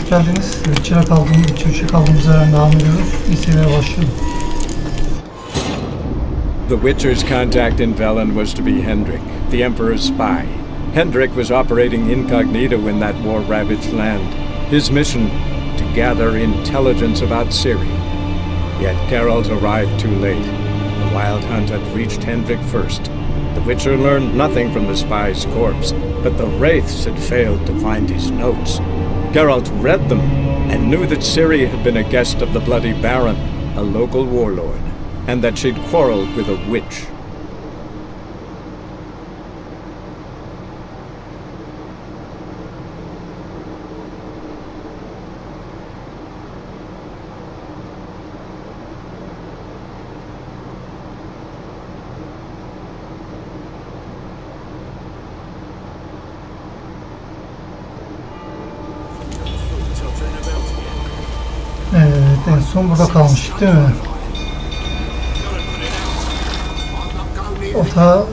hoş geldiniz. Türkçe kaldığımız yerden devam ediyoruz. Seyirler başlıyor. The Witcher's contact in Velen was to be Hendrik, the Emperor's spy. Hendrik was operating incognito in that war-ravaged land. His mission, to gather intelligence about Ciri. Yet Geralt arrived too late. The Wild Hunt had reached Hendrik first. The Witcher learned nothing from the spy's corpse, but the Wraiths had failed to find his notes. Geralt read them and knew that Ciri had been a guest of the Bloody Baron, a local warlord, and that she'd quarreled with a witch. Evet, en son burada kalmıştık değil mi? Ota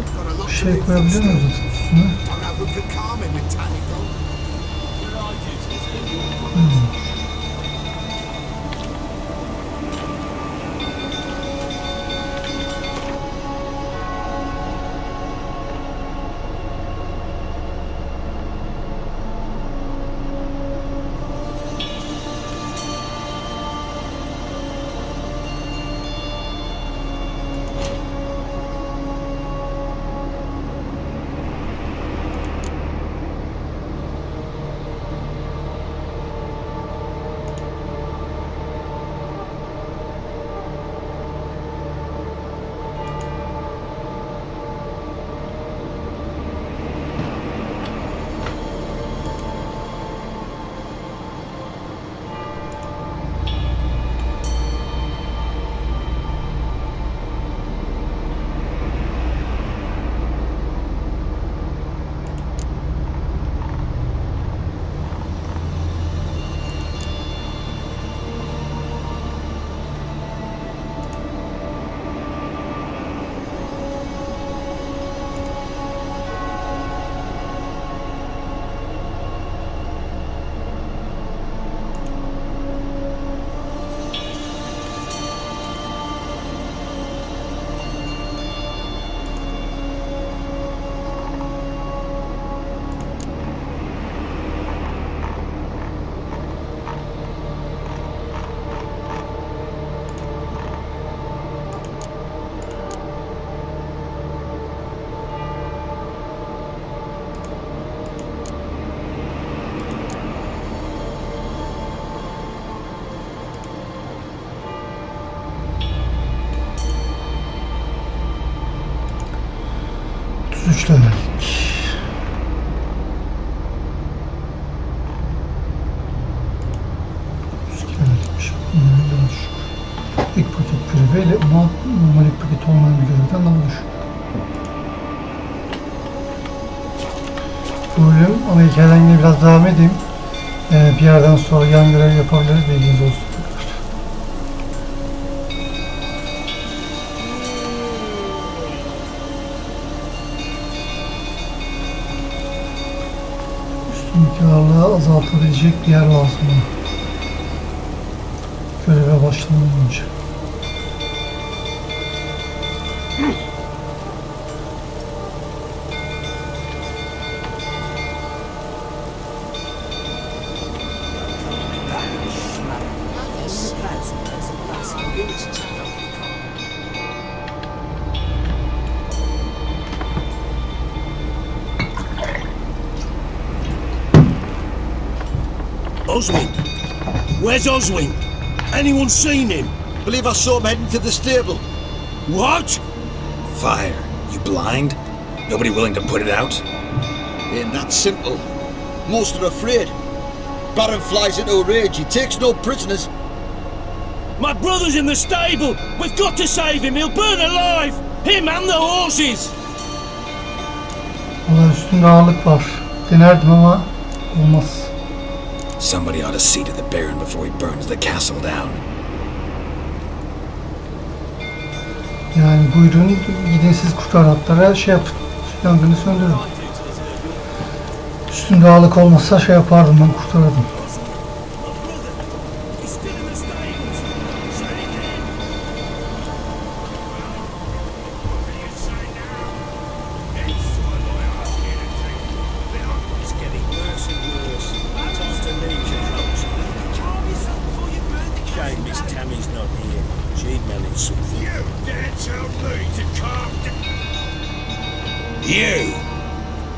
şey koyabiliyor muyuz üstüne? Üçlemedik. Üsküdar'daymış. İlk paket prive ile normal ilk paket olmayan bir görevden daha düşük. Bu bölüm ama hikayeden yine biraz devam edeyim. Bir yerden sonra yan görev yapabiliriz. Bilginiz olsun. Ağırlığı azaltabilecek bir yer lazım. Göreve başlamadan önce. Oswin! Where's Oswin? Anyone seen him? Believe I saw him heading to the stable. What? Fire. You blind? Nobody willing to put it out? Ain't that simple. Most are afraid. Baron flies into a rage. He takes no prisoners. My brother's in the stable! We've got to save him! He'll burn alive! Him and the horses! Valla üstünde ağırlık var. Denerdim ama olmaz. Somebody ought to see to the Baron before he burns the castle down. Yani buyurun gidin siz kurtar atlara şey yapın. Yangını söndürün. Üstünde ağırlık olmasa şey yapardım ben kurtarırdım. counsel. You dare tell me to calm down?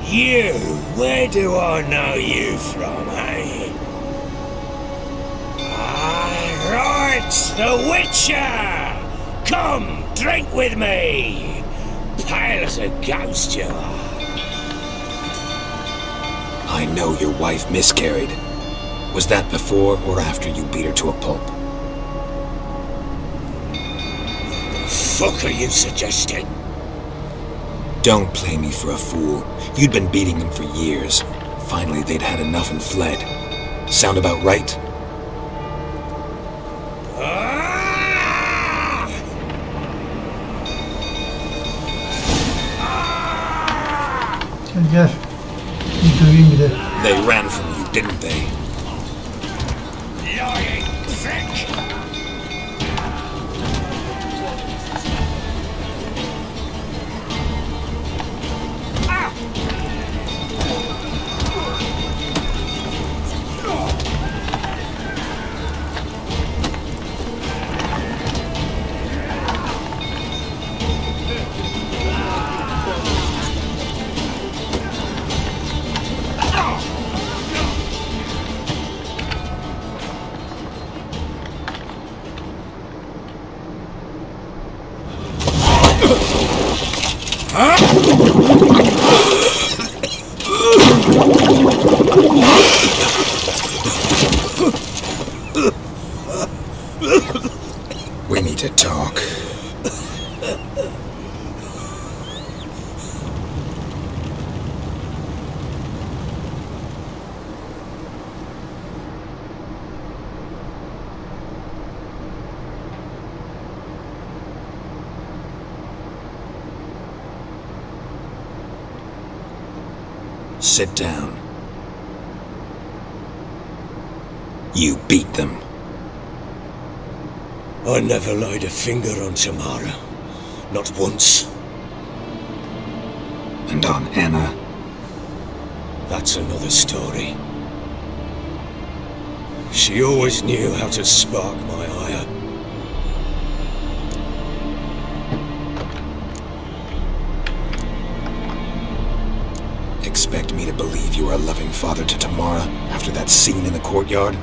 You, where do I know you from, eh? Ah, right, the Witcher! Come, drink with me! Pale as a ghost you are. I know your wife miscarried. Was that before or after you beat her to a pulp? What the fuck are you suggesting? Don't play me for a fool. You'd been beating them for years. Finally, they'd had enough and fled. Sound about right? Gel. Bir döveyim bir de. They ran from you, didn't they? Lying prick! We need to talk. Sit down. You beat them. I never laid a finger on Tamara. Not once. And on Anna? That's another story. She always knew how to spark my ire. Expect me to believe you are a loving father to Tamara after that scene in the courtyard?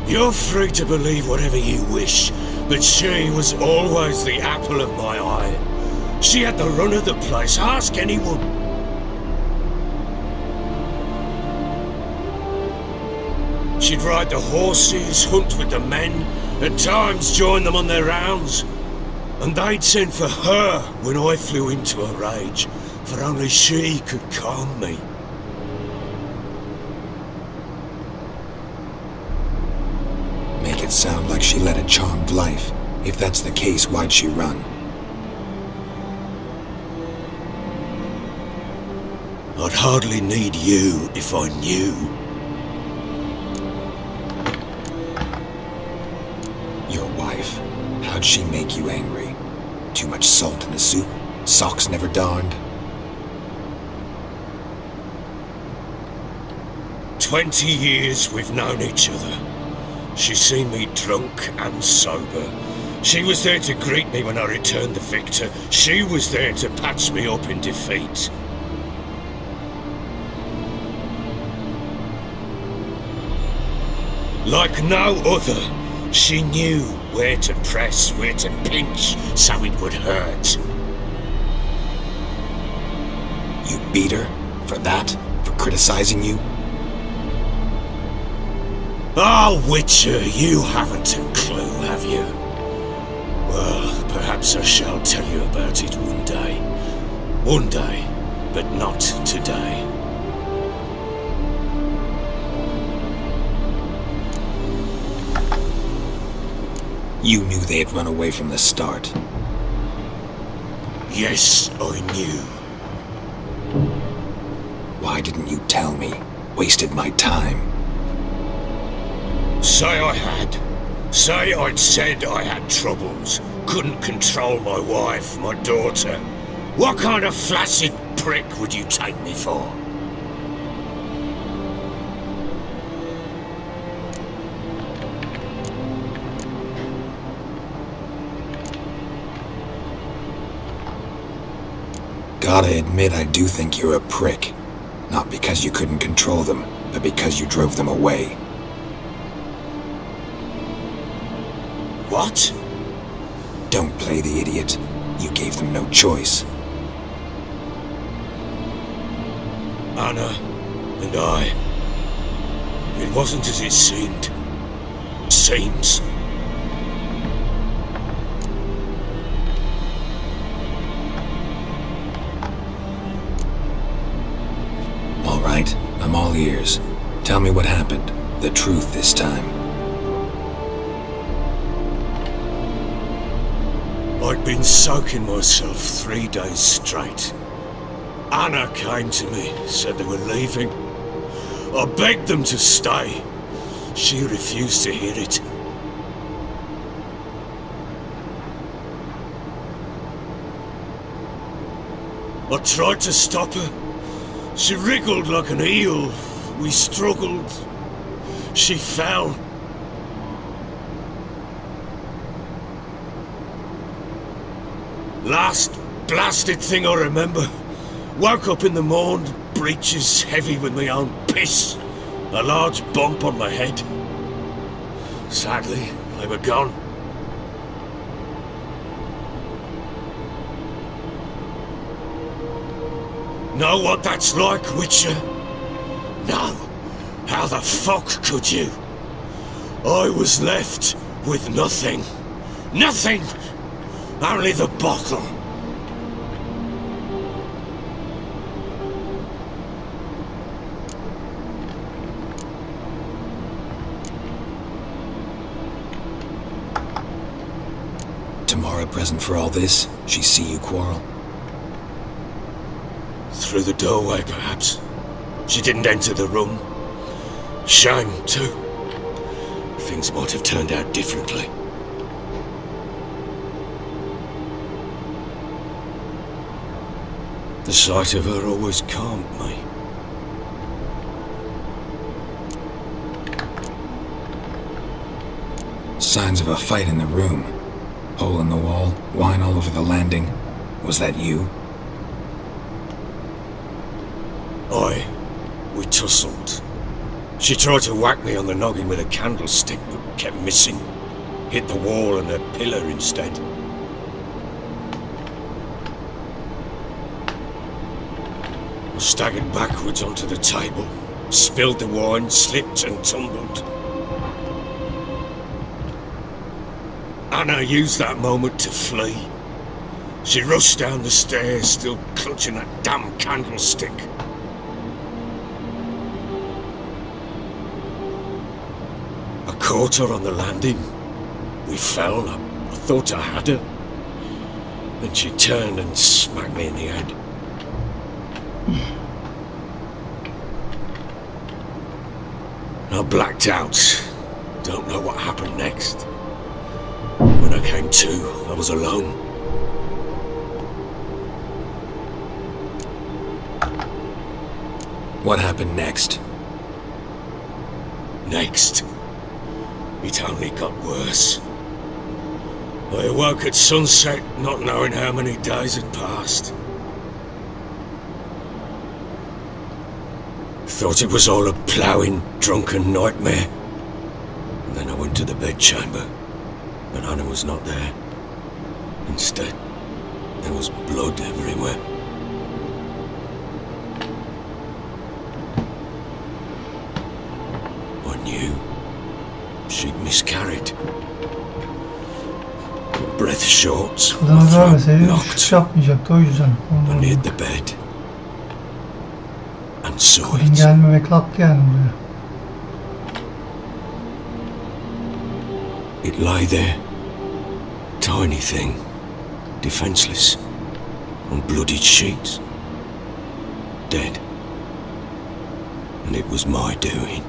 You're free to believe whatever you wish, but she was always the apple of my eye. She had the run of the place, ask anyone. She'd ride the horses, hunt with the men, at times join them on their rounds. And they'd send for her when I flew into a rage, for only she could calm me. Make it sound like she led a charmed life. If that's the case, why'd she run? I'd hardly need you if I knew. Your wife, how'd she make you angry? Too much salt in the soup? Socks never darned? 20 years we've known each other. She's seen me drunk and sober. She was there to greet me when I returned the victor. She was there to patch me up in defeat. Like no other, she knew where to press, where to pinch, so it would hurt. You beat her? For that? For criticizing you? Ah, Witcher, you haven't a clue, have you? Well, perhaps I shall tell you about it one day. One day, but not today. You knew they had run away from the start. Yes, I knew. Why didn't you tell me? Wasted my time. Say I had. Say I'd said I had troubles. Couldn't control my wife, my daughter. What kind of flaccid prick would you take me for? Gotta admit, I do think you're a prick. Not because you couldn't control them, but because you drove them away. What? Don't play the idiot. You gave them no choice. Anna and I. It wasn't as it seemed. Seems. All right, I'm all ears. Tell me what happened. The truth this time. I'd been soaking myself 3 days straight. Anna came to me, said they were leaving. I begged them to stay. She refused to hear it. I tried to stop her. She wriggled like an eel. We struggled. She fell. Last blasted thing I remember. Woke up in the morn, breeches heavy with my own piss. A large bump on my head. Sadly, they were gone. Know what that's like, Witcher? No. How the fuck could you? I was left with nothing. Nothing! Only the bottle. Tamara present for all this? She see you quarrel? Through the doorway, perhaps. She didn't enter the room. Shame, too. Things might have turned out differently. The sight of her always calmed me. Signs of a fight in the room. Hole in the wall, wine all over the landing. Was that you? We tussled. She tried to whack me on the noggin with a candlestick, but kept missing. Hit the wall and a pillar instead. I staggered backwards onto the table, spilled the wine, slipped and tumbled. Anna used that moment to flee. She rushed down the stairs, still clutching that damn candlestick. I caught her on the landing. We fell. I thought I had her. Then she turned and smacked me in the head. I blacked out. Don't know what happened next. When I came to, I was alone. What happened next? Next, it only got worse. I awoke at sunset, not knowing how many days had passed. Thought it was all a ploughing, drunken nightmare. And then I went to the bedchamber, but Anna was not there. Instead, there was blood everywhere. I knew she'd miscarried. Breath short, my throat knocked. Yapmayacaktı o yüzden. I neared the bed and saw Kadın it. gelmemek hakkı yani buraya. It lay there, tiny thing, defenseless, on bloodied sheets, dead. And it was my doing.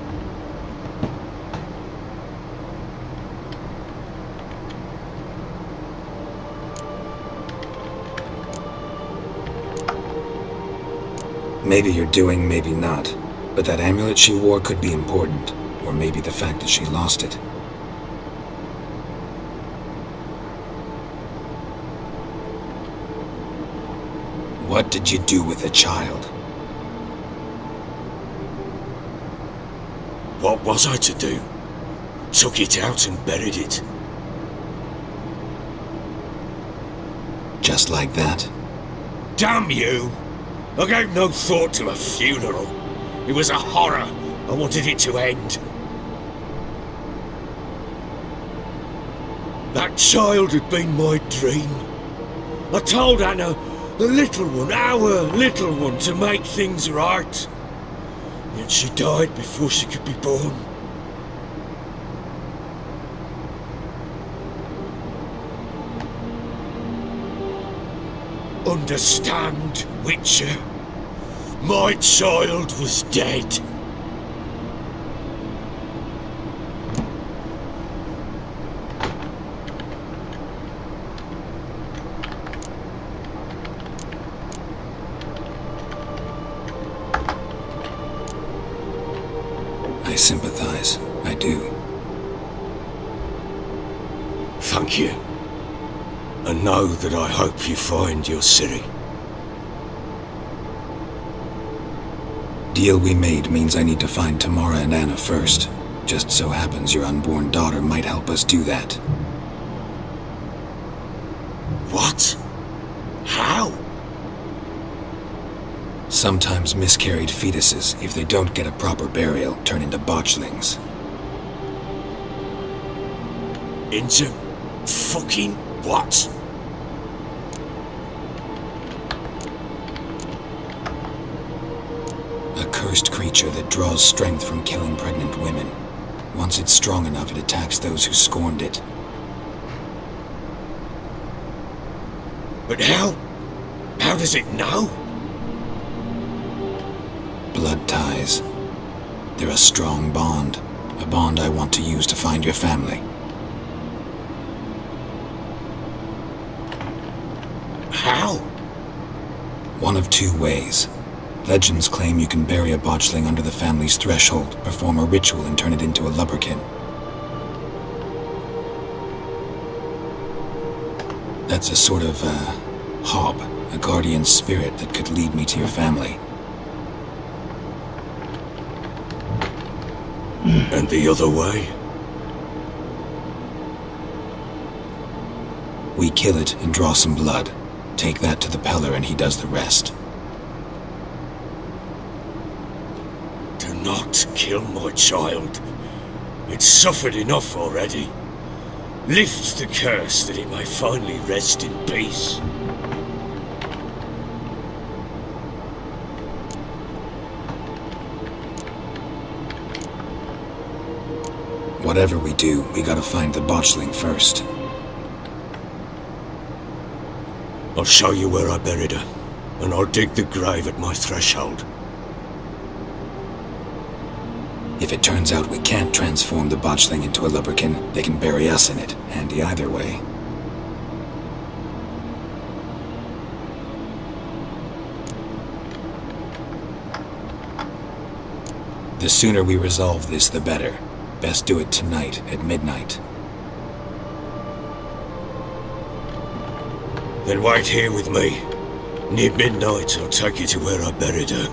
Maybe you're doing, maybe not. But that amulet she wore could be important. Or maybe the fact that she lost it. What did you do with the child? What was I to do? Took it out and buried it. Just like that? Damn you! I gave no thought to a funeral. It was a horror. I wanted it to end. That child had been my dream. I told Anna, the little one, our little one, to make things right. Yet she died before she could be born. Understand, Witcher? My child was dead. I sympathize. I do. Thank you. And know that I hope you find your Ciri. Deal we made means I need to find Tamara and Anna first. Just so happens your unborn daughter might help us do that. What? How? Sometimes miscarried fetuses, if they don't get a proper burial, turn into botchlings. Into fucking what? A cursed creature that draws strength from killing pregnant women. Once it's strong enough, it attacks those who scorned it. But how? How does it know? Blood ties. They're a strong bond. A bond I want to use to find your family. How? One of two ways. Legends claim you can bury a botchling under the family's threshold, perform a ritual and turn it into a lubberkin. That's a sort of, hob, a guardian spirit that could lead me to your family. And the other way? We kill it and draw some blood. Take that to the Peller and he does the rest. Do not kill my child. It's suffered enough already. Lift the curse that it may finally rest in peace. Whatever we do, we gotta find the botchling first. I'll show you where I buried her, and I'll dig the grave at my threshold. If it turns out we can't transform the botchling into a lubberkin, they can bury us in it. Handy either way. The sooner we resolve this, the better. Best do it tonight, at midnight. Then wait here with me. Near midnight, I'll take you to where I buried her.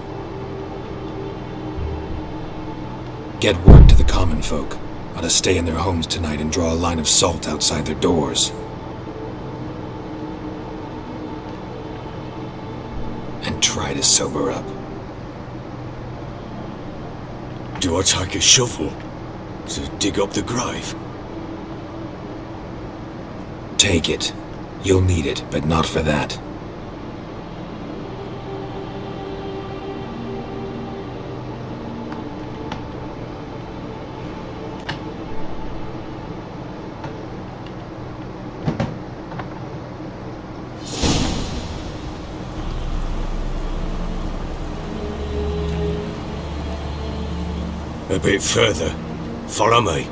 Get word to the common folk. Ought to stay in their homes tonight and draw a line of salt outside their doors. And try to sober up. Do I take a shovel to dig up the grave? Take it. You'll need it, but not for that. A bit further. Follow me.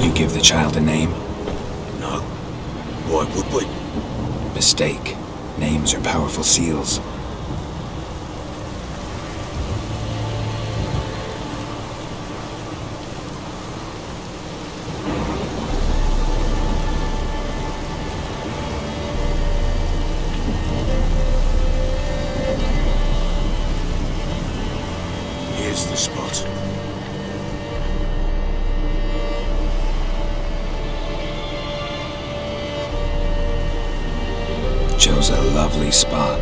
You give the child a name? No. Why would we? Mistake. Names are powerful seals. chose a lovely spot.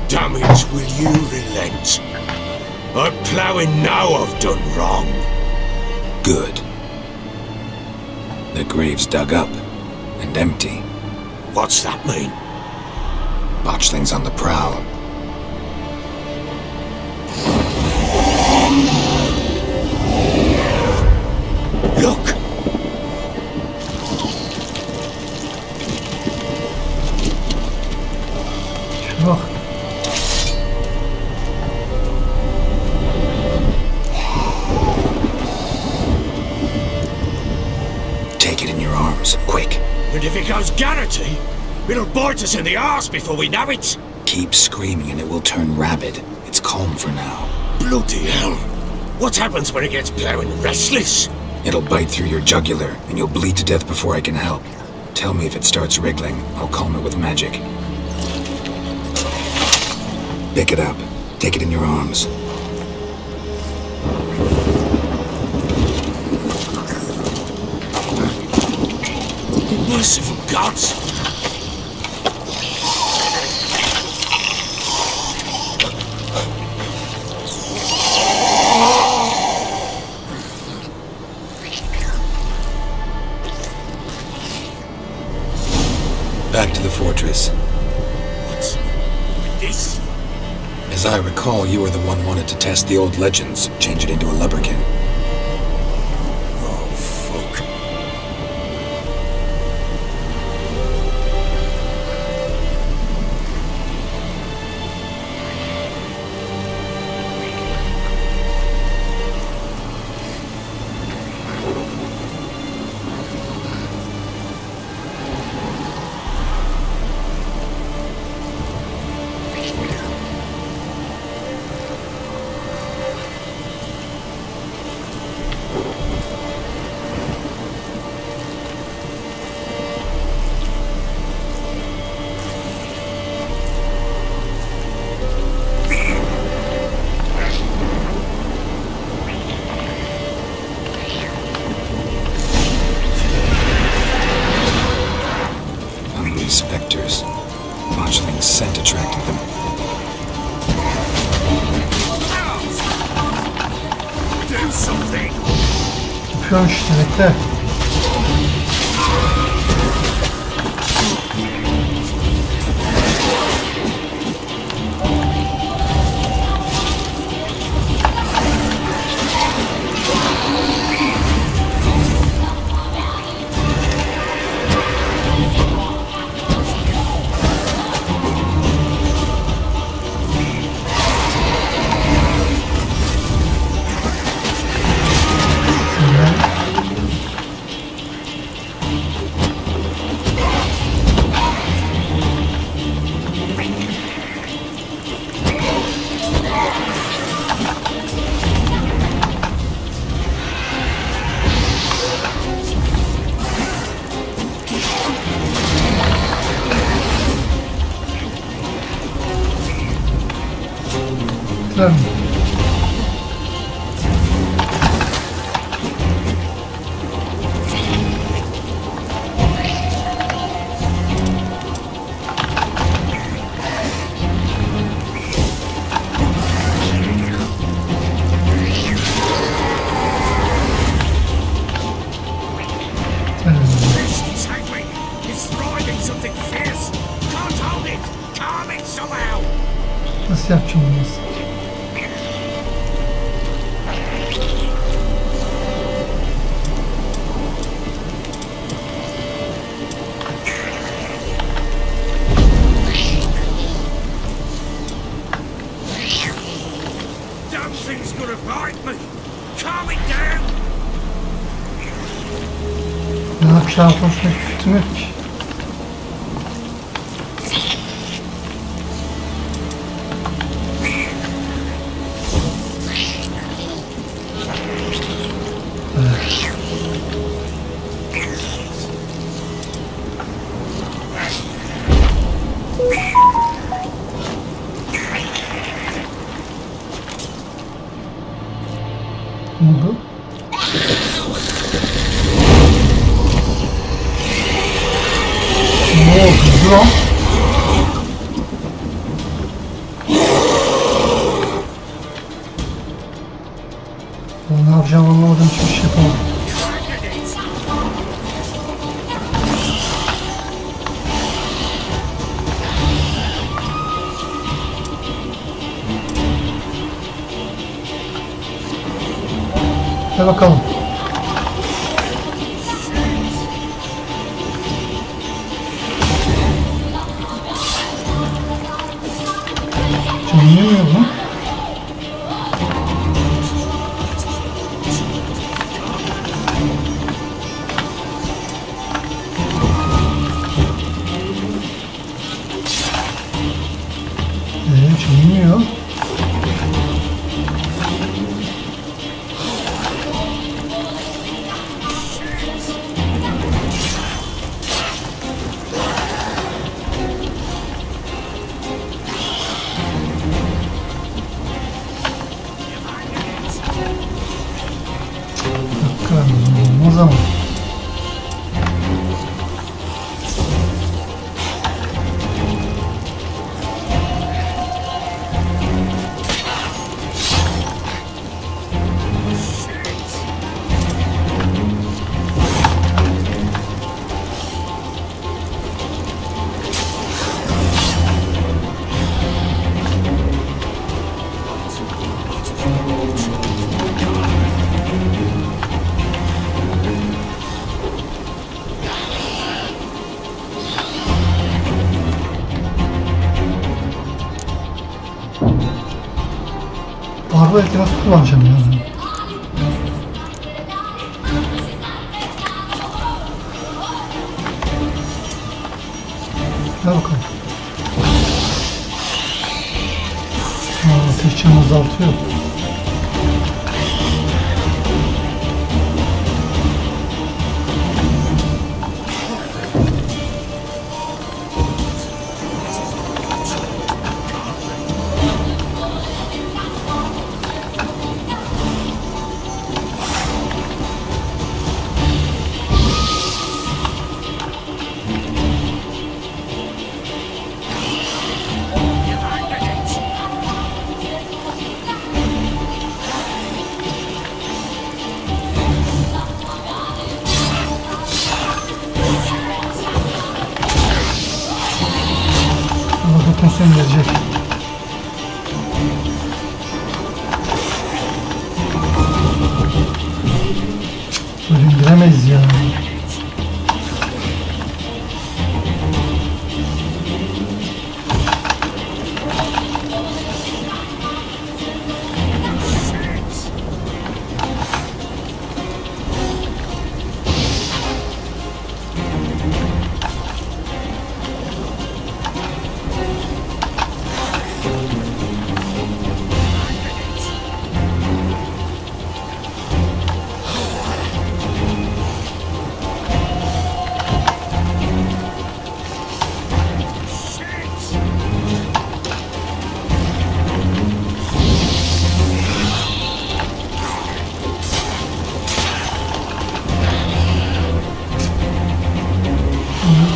Damage, will you relent? I'm ploughing now I've done wrong. Good. The grave's dug up and empty. What's that mean? Botchling's on the prowl. Look! Bak. Take it in your arms, quick. And if it goes Garrity, it'll bite us in the arse before we know it. Keep screaming and it will turn rabid. It's calm for now. Bloody hell. What happens when it gets ploughing restless? It'll bite through your jugular and you'll bleed to death before I can help. Tell me if it starts wriggling. I'll calm it with magic. Pick it up. Take it in your arms. Merciful gods! Back to the fortress. What's with this? As I recall, you were the one wanted to test the old legends, change it into a lubberkin. Oh, fuck. Spectres. Botchling's scent attracted them. Do something! Yapıyorum işte, bekle. Tamam. Nasıl yapacağım bunu? Ne yapacağım konusunda fikrim yok ki. Ne oldu? Ne oldu lan? Hadi bakalım. Canım yemiyor mu? Çekilmiyor. Olmaz ama. Belki nasıl kullanacağım ya? Gel bakalım. Ateş canı azaltıyor. Sen gelecek. Böyle indiremeyiz ya.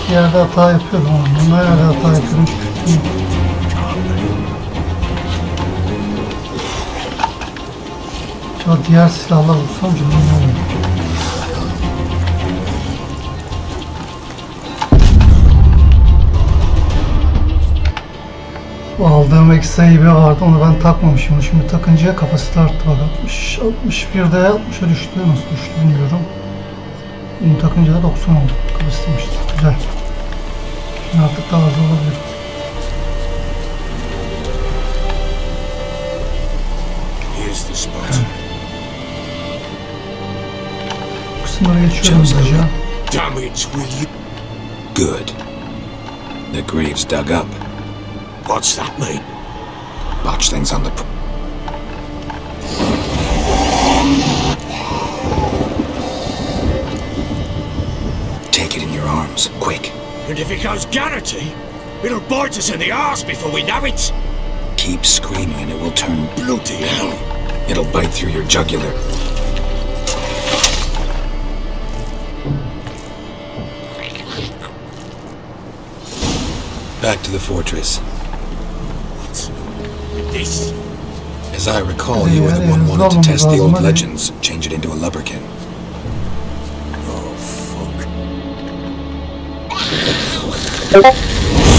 Bir yerde hata yapıyorum ama her yerde hata yapıyorum. Acaba diğer silahlar olsam canım yanıyor. Bu aldığım ekstra hibe vardı, onu ben takmamışım. Şimdi takınca kapasite arttı bak, 61'de 60'a düştü. Nasıl düştü bilmiyorum. Bunu takınca da 90 oldu kapasitemiş. Güzel. Şimdi artık daha az olabilir. Here's the spot. Bu kısımları geçiyorum hızlıca. Damage will you? Good. The grave's dug up. What's that mean? Watch things on the... Take it in your arms, quick. And if it goes Garrity, it'll bite us in the arse before we know it. Keep screaming and it will turn... Bloody hell. It'll bite through your jugular. Back to the fortress. What's this? As I recall, you were the one wanted to test the old legends, change it into a lubberkin. Oh, fuck.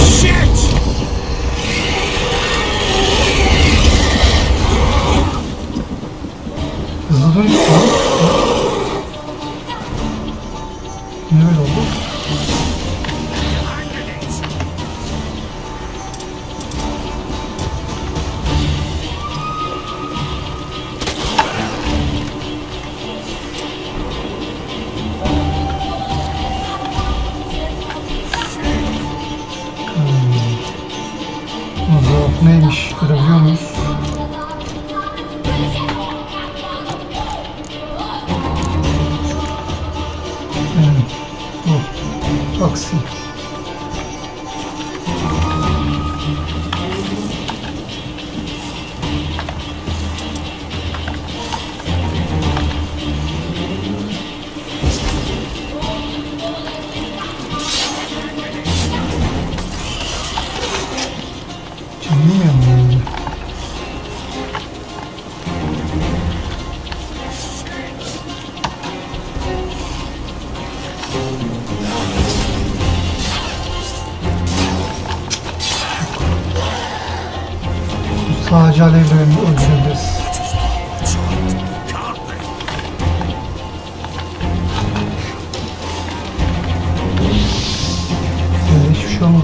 Shit! Hızlı dönüş var. Taksi. Bilmiyorum yani. Sadece alevle öldürebiliriz. Hiçbir şey olmadı.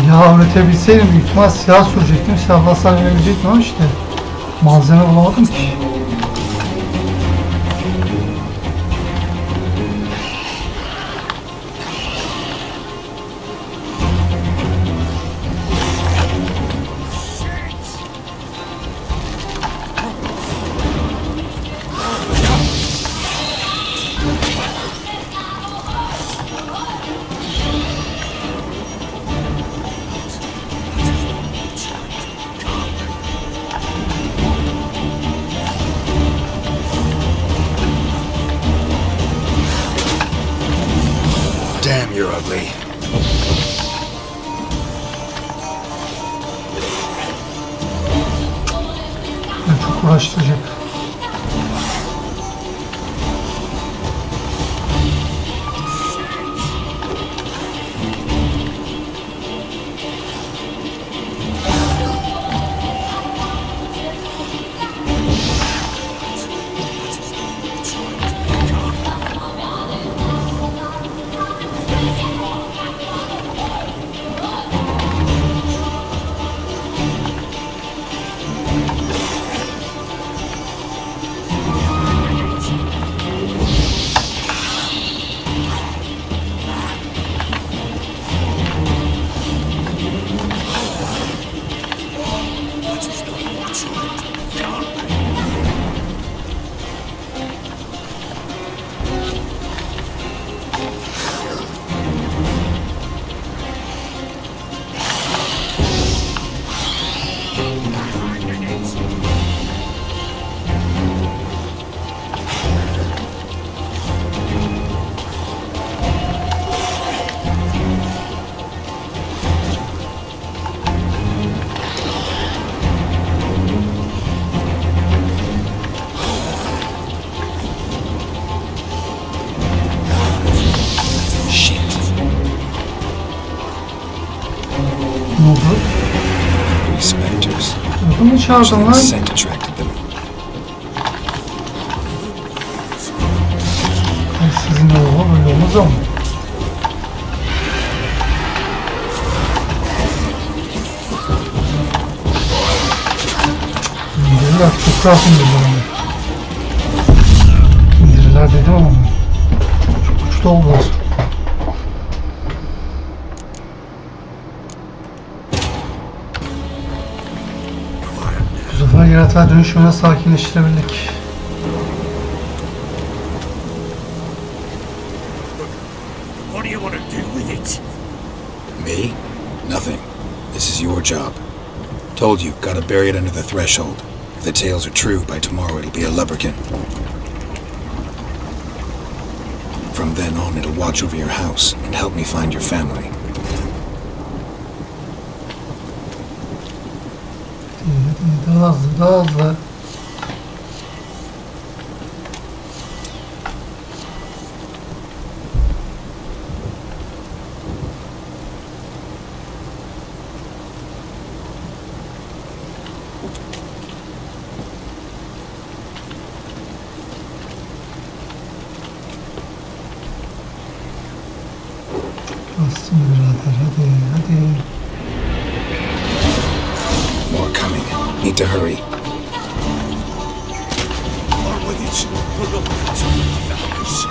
Ya üretebilseydim büyük ihtimal silah sürecektim. Silahla hasar verebilecektim ama işte malzeme bulamadım ki. Damn, you're ugly. Çok uğraştıracak. Angry specters. Bunu çağırdın lan. Scent attracted them. Sizin oğlu böyle olmaz ama. İndiriler, çok rahat indiriler. İndiriler dedim ama çok güçlü oldular. Bu sefer yaratığa dönüşümüne sakinleştirebildik. What do you want to do with it? Me? Nothing. This is your job. Told you, gotta bury it under the threshold. If the tales are true, by tomorrow it'll be a lubberkin. From then on, it'll watch over your house and help me find your family. Daha hızlı, daha hızlı. Bastım birader, hadi, hadi. More coming. Need to hurry. On with it. We're not going to leave the house.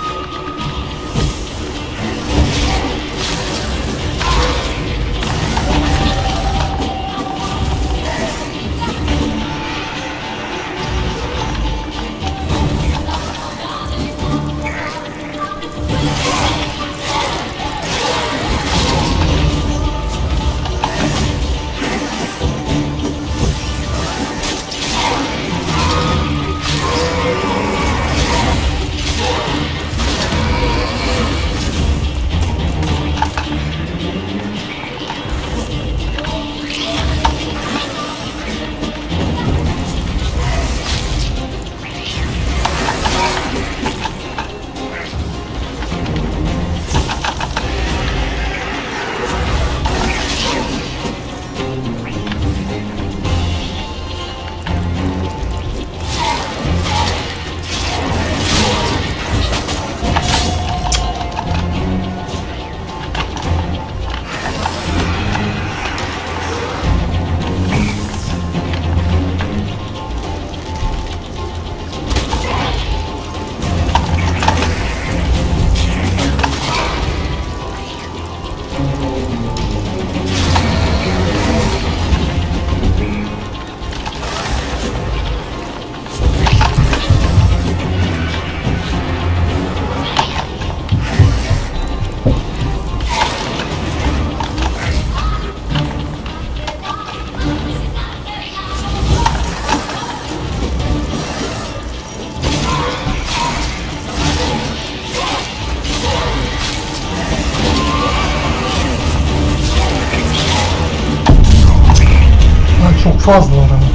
Çok fazla var ama.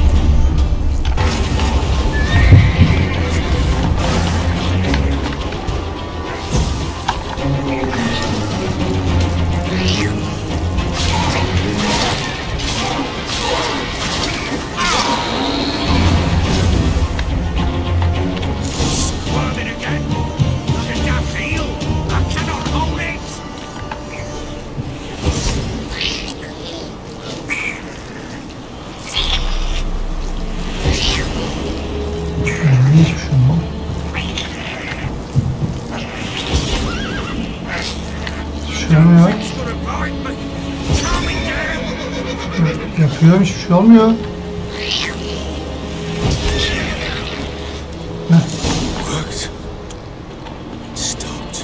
Yapıyor, hiçbir şey olmuyor. Worked. Stopped.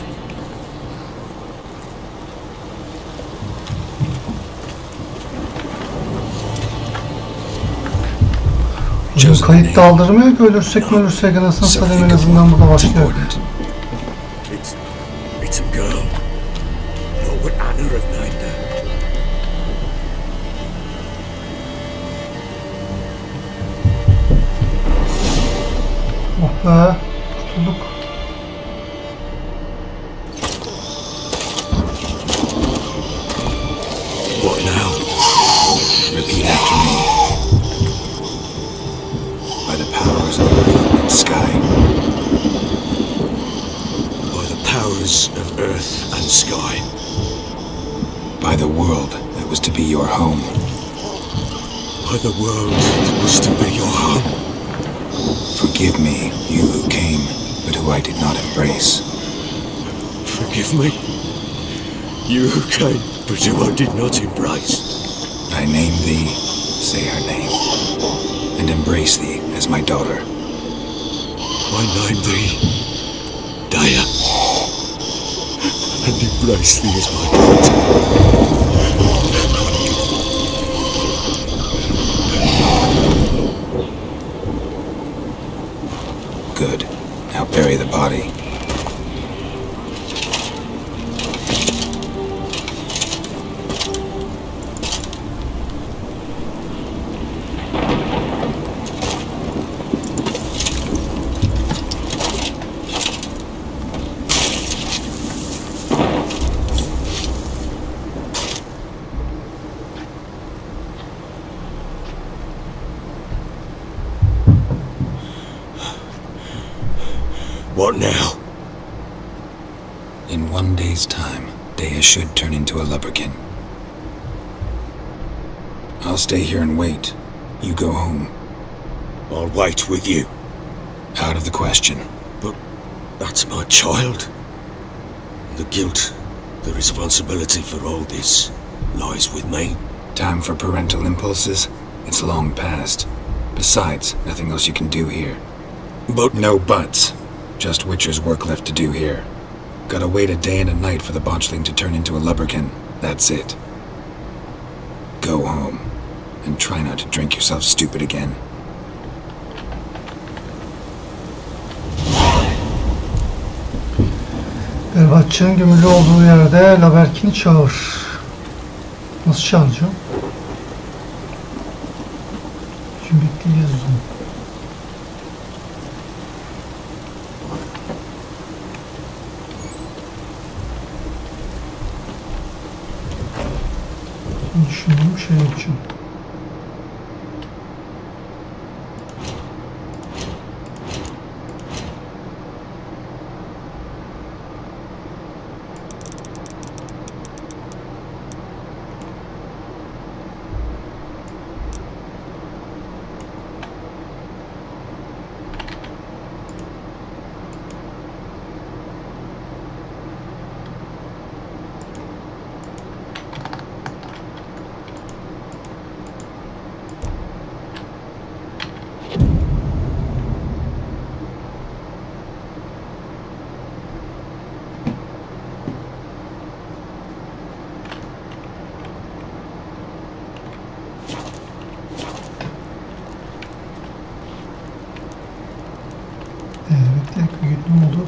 Kayıtta aldırmıyor ki, ölürsek anasını satayım, en azından burada başlıyor. It's a girl. Not what Anna have named her. Oh be, kurtulduk. What now? world that was to be your home. By the world that was to be your home. Forgive me, you who came, but who I did not embrace. Forgive me, you who came, but who I did not embrace. I name thee, say her name, and embrace thee as my daughter. I name thee, Daya, and embrace thee as my daughter. Good. Now bury the body. What now? In 1 day's time, Daya should turn into a lubberkin. I'll stay here and wait. You go home. I'll wait with you. Out of the question. But that's my child. The guilt, the responsibility for all this lies with me. Time for parental impulses? It's long past. Besides, nothing else you can do here. But No buts. Just Witcher's work left to do here. Gotta wait a day and a night for the botchling to turn into a lubberkin. That's it. Go home. And try not to drink yourself stupid again. Berbatçı'nın gömülü olduğu yerde Laberkin'i çağır. Nasıl çağıracağım? Şimdi bekleyeceğiz o zaman. Şimdi şunu yapacağım. Bekledik, bir gün ne oldu?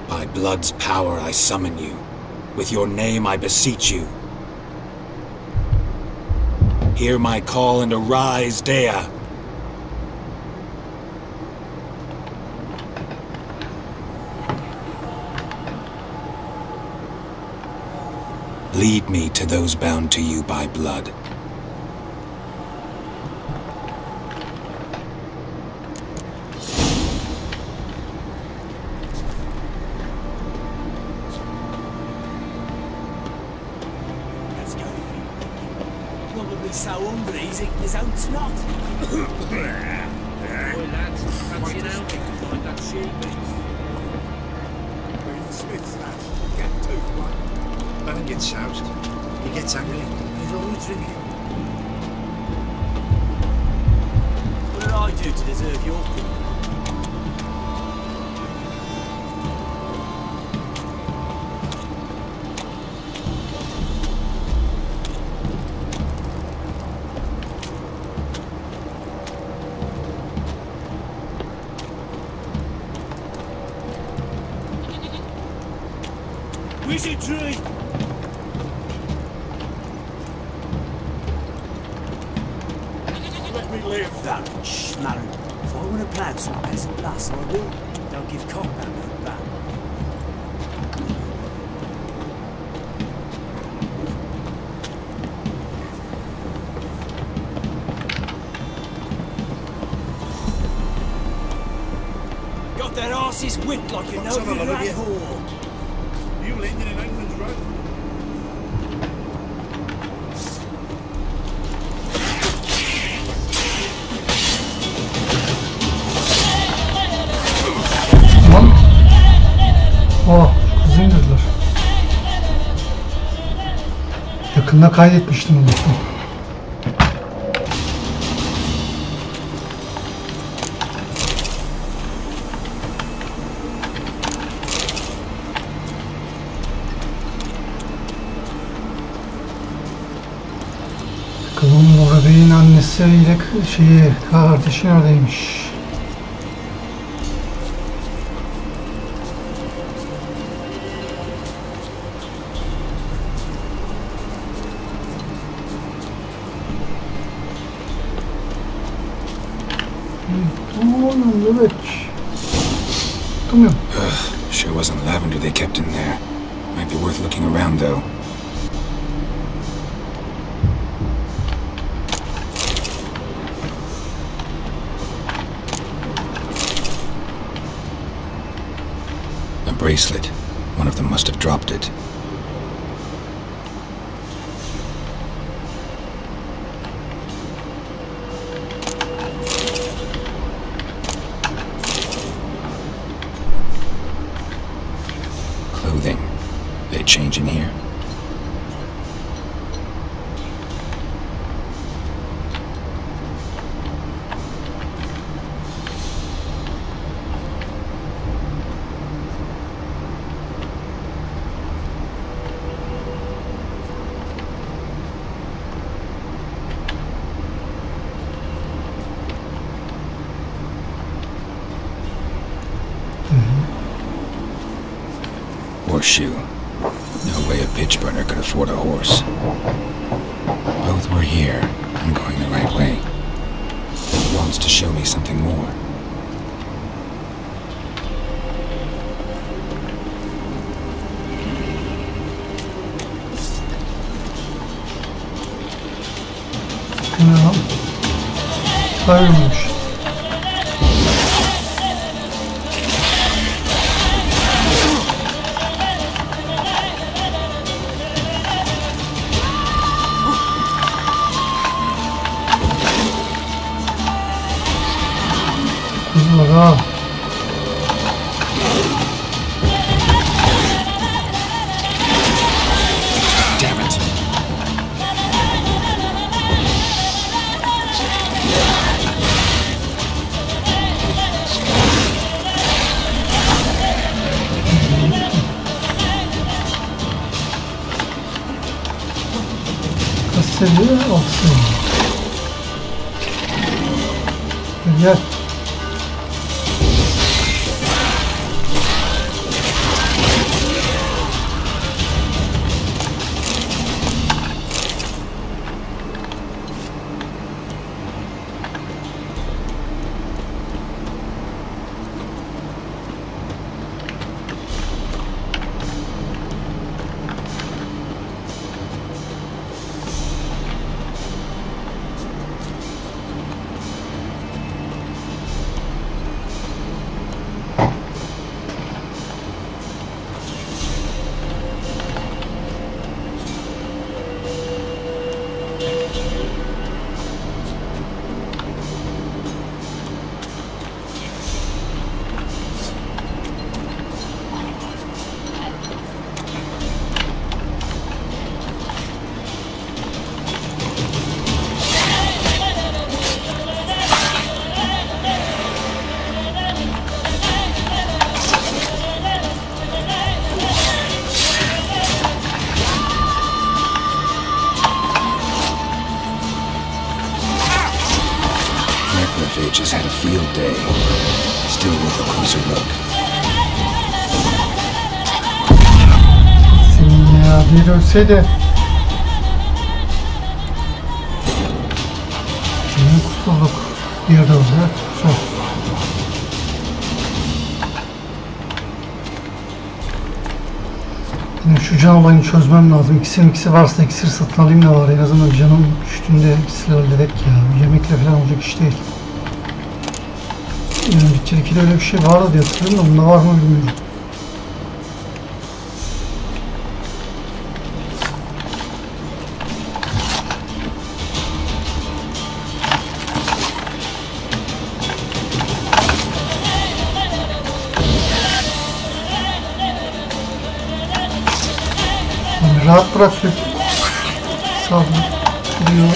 By blood's power I summon you. With your name I beseech you. Hear my call and arise, Daya. Lead me to those bound to you by blood. Let's go. Probably so hungry he's eating his own snot. Boy, lads, fancy now? Like that sheep. Smith's lads. Get toothed one. Don't get soused. He gets angry. He's always drinking. What did I do to deserve your company? Wizardry! let me live. That schmarren. If I want to play some peasant lass, I will. Don't give cock that no back. got their asses whipped like a Let's have a no-good look at rat you. whore. You landed in England's road. Tamam. Oh, kızı indirdiler. Yakında kaydetmiştim onu. Bakalım o bebeğin annesiyle kardeşi neredeymiş? Sure wasn't lavender they kept in there. Might be worth looking around though. A bracelet. One of them must have dropped it. Clothing. They change in here? Horseshoe. No way a pitch burner could afford a horse. Both were here. I'm going the right way. It wants to show me something more. Tamam. Sayılmış. Kızlar. Damn it. Kaç seviye? 6 seviye. Gel. Just had a field day. Still worth a closer look. Senin ya bir ölseydi. Senin kurtulduk. Bir de olacak. Son. Benim şu can olayını çözmem lazım. İkisi varsa iksir satın alayım da var. En azından canım düştüğünde ikisiyle halledek ya. Yemekle falan olacak iş değil. Yani Witcher 2'de öyle bir şey vardı diye hatırlıyorum da bunda var mı bilmiyorum. Yani rahat bırak sürekli. Sabır. Gidiyor.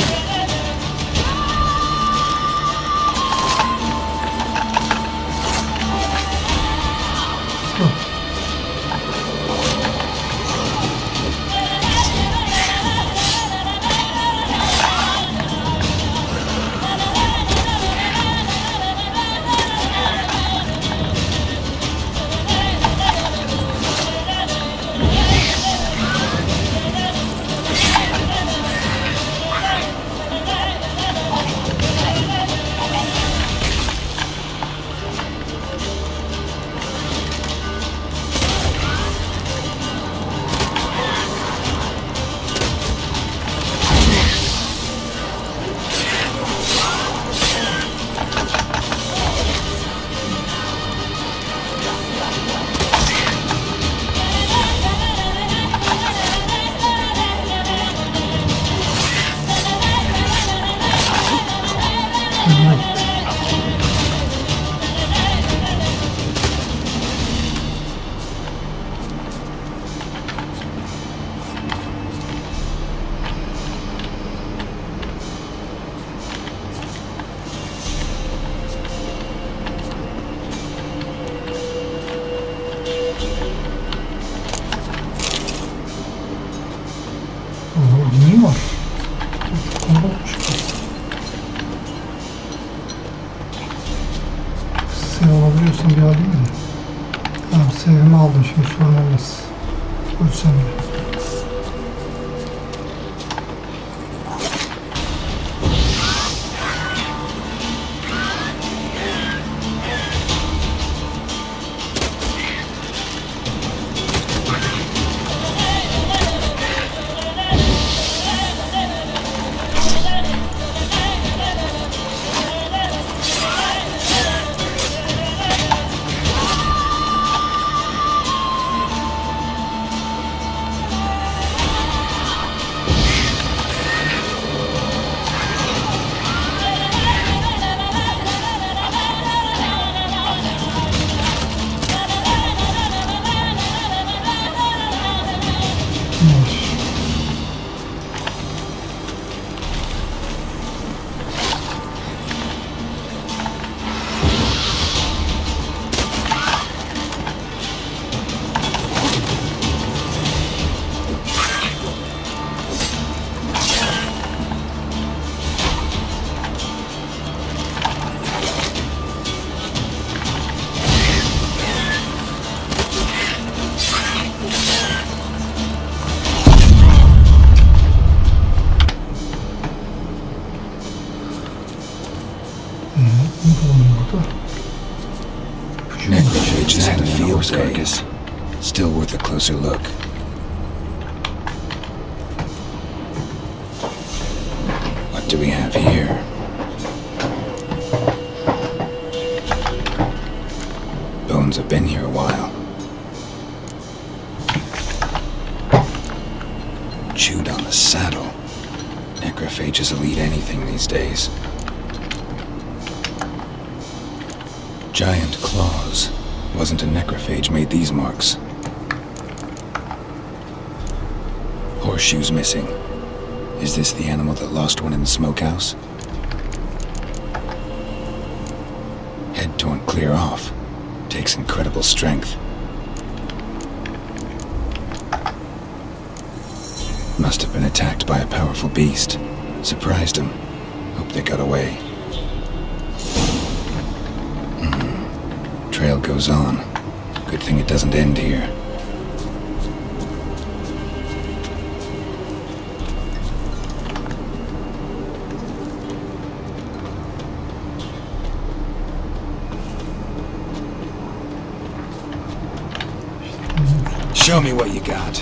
Neyi var? Save alabiliyorsan bir alayım mı? Tamam, save'imi aldım, şimdi sorun olmaz. Ölsem de. Necrophages had a field carcass. Still worth a closer look. What do we have here? Bones have been here a while. Chewed on the saddle. Necrophages will eat anything these days. Giant claws. Wasn't a necrophage made these marks. Horseshoes missing. Is this the animal that lost one in the smokehouse? Head torn clear off. Takes incredible strength. Must have been attacked by a powerful beast. Surprised him. Hope they got away. Trail goes on. Good thing it doesn't end here. Show me what you got.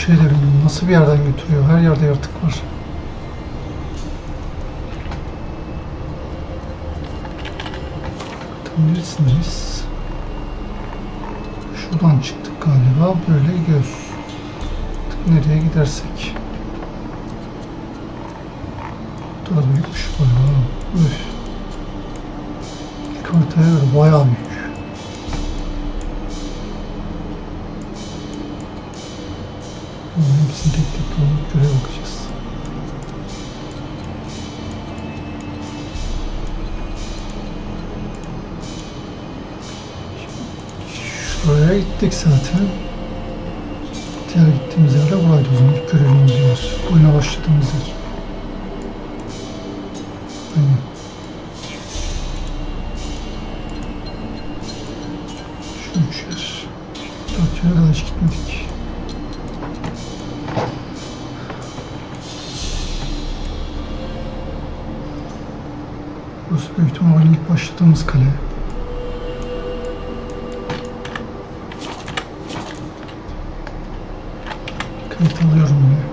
şeyleri nasıl bir yerden götürüyor? Her yerde yaratık var. Neresindeyiz? Şuradan çıktık galiba. Böyle gidiyoruz. Nereye gidersek. Bu da büyükmüş bayağı. Üf. İlk haritaya göre bayağı büyük. Hepsini tek tek dolanıp görev bakacağız. Şuraya gittik zaten. Diğer gittiğimiz yerde buraydı o zaman. İlk görevimiz yer. Oyuna başladığımız yer. Aynen. Şu 3 yer. 4 yere daha hiç gitmedik. Burası büyük ihtimalle oyuna ilk başladığımız kale. Kayıt alıyorum yine.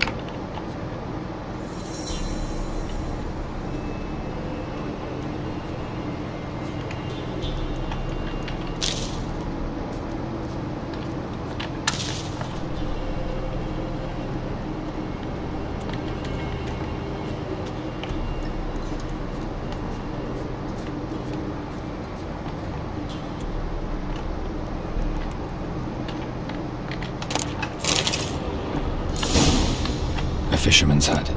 Fisherman's hut.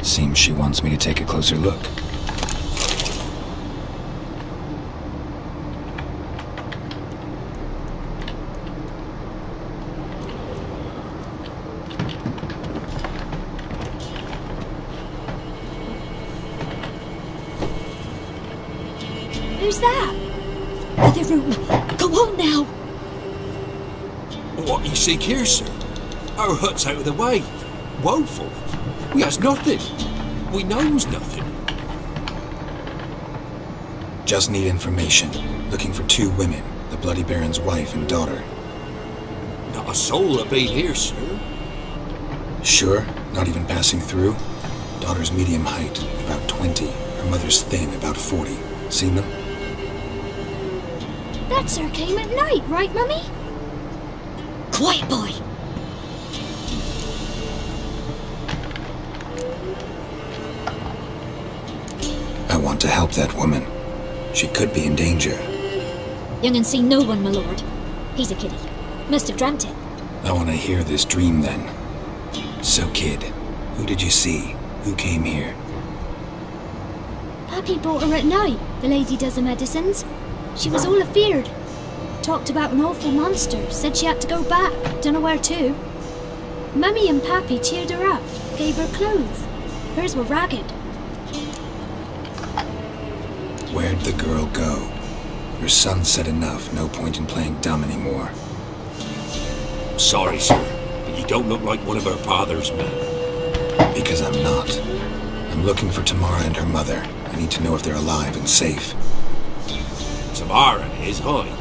Seems she wants me to take a closer look. Who's that? Other room. Go on now. What you seek here, sir? Our hut's out of the way. Woeful. We has nothing. We knows nothing. Just need information. Looking for 2 women, the Bloody Baron's wife and daughter. Not a soul have been here, sir. Sure? Not even passing through? Daughter's medium height, about 20. Her mother's thin, about 40. Seen them? That sir came at night, right, Mummy? Quiet, boy. I want to help that woman. She could be in danger. Young and see no one, my lord. He's a kiddie. Must have dreamt it. I want to hear this dream then. So, kid, who did you see? Who came here? Pappy brought her at night, the lady does the medicines. She was all afeared. Talked about an awful monster, said she had to go back, dunno where to. Mummy and Pappy cheered her up, gave her clothes. Hers were ragged. Where'd the girl go? Your son said enough, no point in playing dumb anymore. Sorry, sir, but you don't look like one of her father's men. Because I'm not. I'm looking for Tamara and her mother. I need to know if they're alive and safe. Tamara is, aye.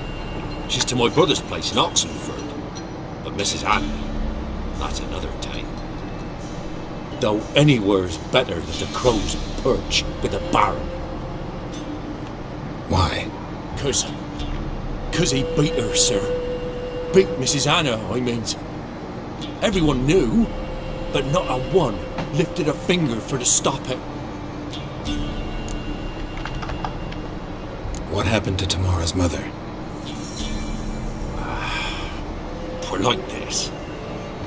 She's to my brother's place in Oxenford. But Mrs. Anna, that's another tale. Though anywhere's better than the crow's perch with the Baron. Why? 'Cause he beat her, sir. Beat Mrs. Anna, I means. Everyone knew, but not a one lifted a finger for to stop it. What happened to Tamara's mother? For like this.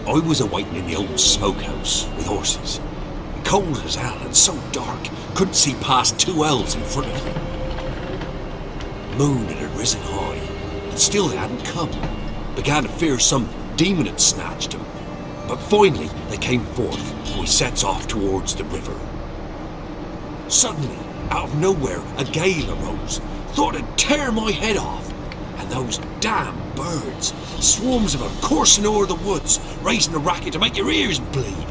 I was awaiting in the old smokehouse with horses. Cold as hell and so dark, couldn't see past 2 elves in front of me. Moon had risen high, and still they hadn't come. Began to fear some demon had snatched him. But finally they came forth, and we sets off towards the river. Suddenly, out of nowhere, a gale arose. Thought it'd tear my head off. And those damn birds, swarms of them coursing over the woods, raising a racket to make your ears bleed.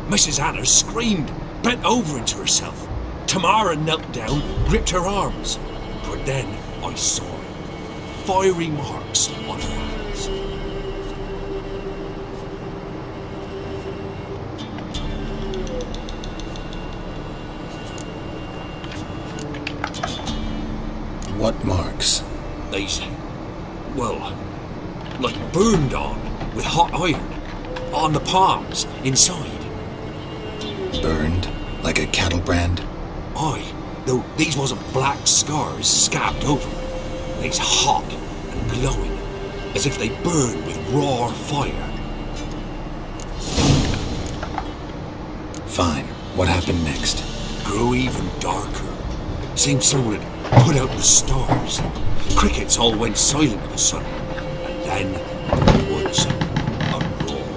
Mrs. Anna screamed, bent over into herself. Tamara knelt down, gripped her arms. But then I saw it. Fiery marks on her hands. What marks? These, well, like burned on with hot iron. On the palms, inside. Burned? Like a cattle brand? Aye, though these wasn't black scars scabbed over. They's hot and glowing, as if they burned with raw fire. Fine. What happened next? Grew even darker. Seemed someone had put out the stars. Crickets all went silent of a sudden, and then the woods, a roar.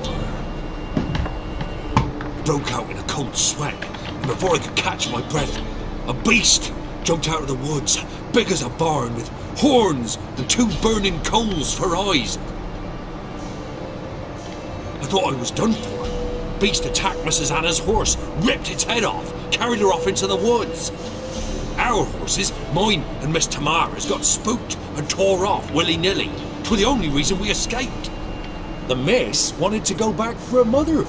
Broke out in a cold sweat, and before I could catch my breath, a beast jumped out of the woods, big as a barn, with horns and 2 burning coals for eyes. I thought I was done for. Beast attacked Mrs. Anna's horse, ripped its head off, carried her off into the woods. Our horses, mine and Miss Tamara's, got spooked and tore off willy-nilly. 'Twas the only reason we escaped. The miss wanted to go back for her mother,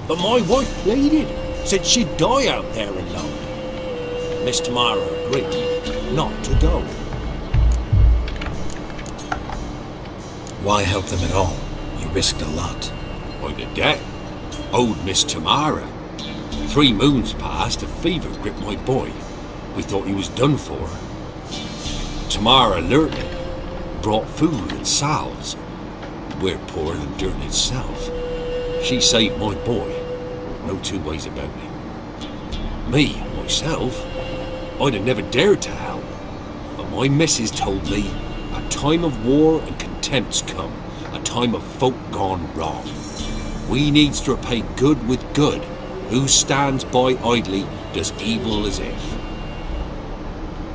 but my wife pleaded, said she'd die out there alone. Miss Tamara agreed not to go. Why help them at all? You risked a lot. I'd a debt. Owed Miss Tamara. 3 moons passed, a fever gripped my boy. We thought he was done for. Tamara alerted, brought food and salves. We're poorer than dirt itself. She saved my boy. No 2 ways about it. Me, myself, I'd have never dared to help. But my missus told me a time of war and contempt's come. A time of folk gone wrong. We needs to repay good with good. Who stands by idly does evil as if.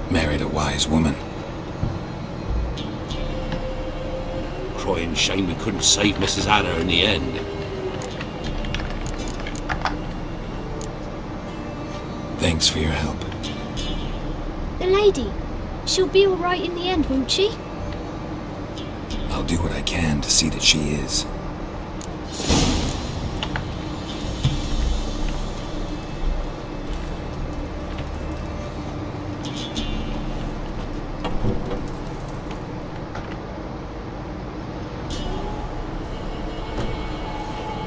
Married a wise woman. Crying shame we couldn't save Mrs. Anna in the end. Thanks for your help. The lady, she'll be all right in the end, won't she? I'll do what I can to see that she is.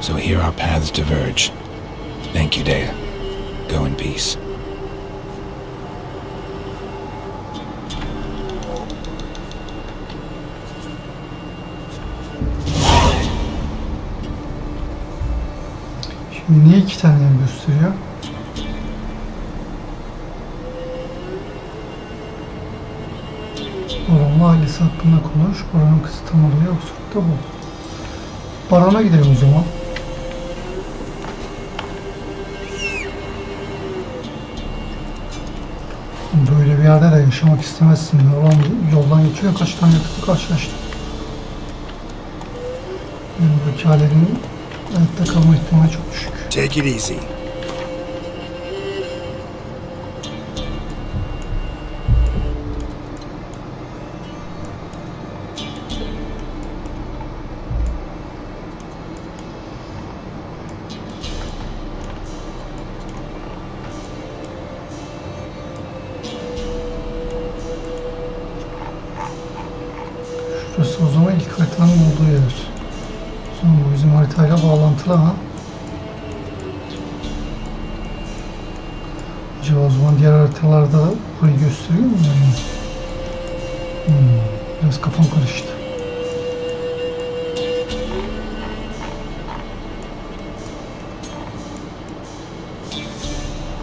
So here our paths diverge. Thank you, Dea. Go in peace. Şimdi niye 2 tane yer gösteriyor? Baron'la ailesi hakkında konuş. Baron'un kızı tam oluyor. Yoksa da bu. Baron'a gidelim o zaman. Böyle bir yerde de yaşamak istemezsin. Yoldan geçiyor. Kaç tane yaratıkla karşılaştım. Yani buradaki ailenin hayatta kalma ihtimali çok düşük. Take it easy. Şurası o zaman ilk haritanın olduğu yer. Sonra bu bizim haritayla bağlantılı ha. Acaba o zaman diğer haritalarda burayı gösteriyor mu yani? Biraz kafam karıştı.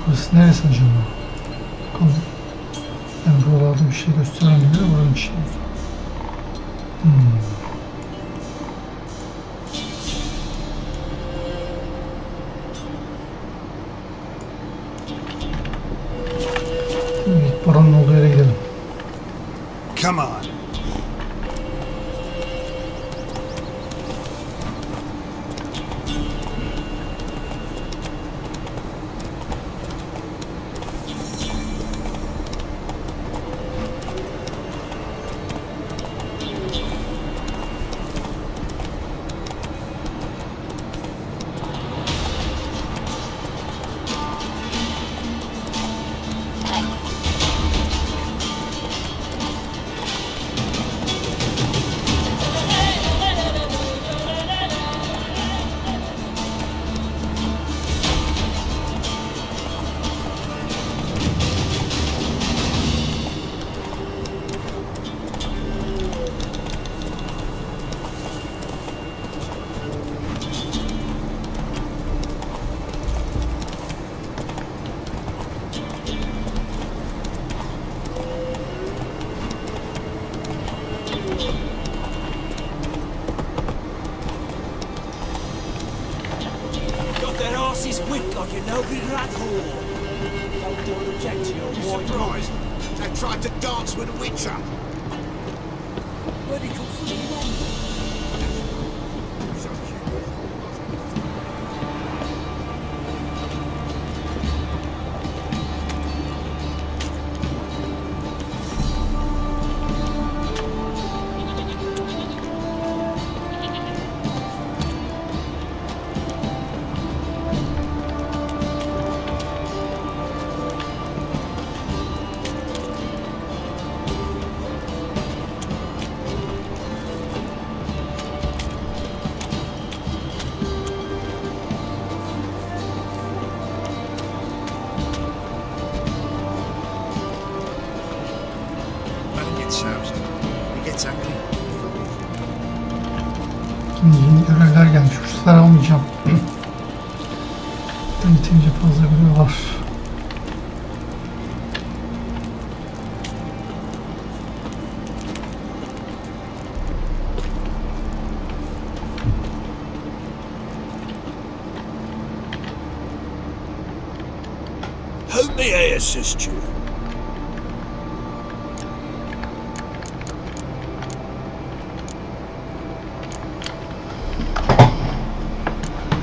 Burası neresi acaba? Bakalım. Yani buralarda bir şey gösteren gibi buranın içi. Evet, Baron'un olduğu yere gidelim. Come on. like a no-good rat hole. Don't object to your white Surprised? They tried to dance with a witcher. Where'd he come from anyway? Şimdi yeni görevler gelmiş. Uçuşlar almayacağım. Yeterince fazla görev var. How may I assist you?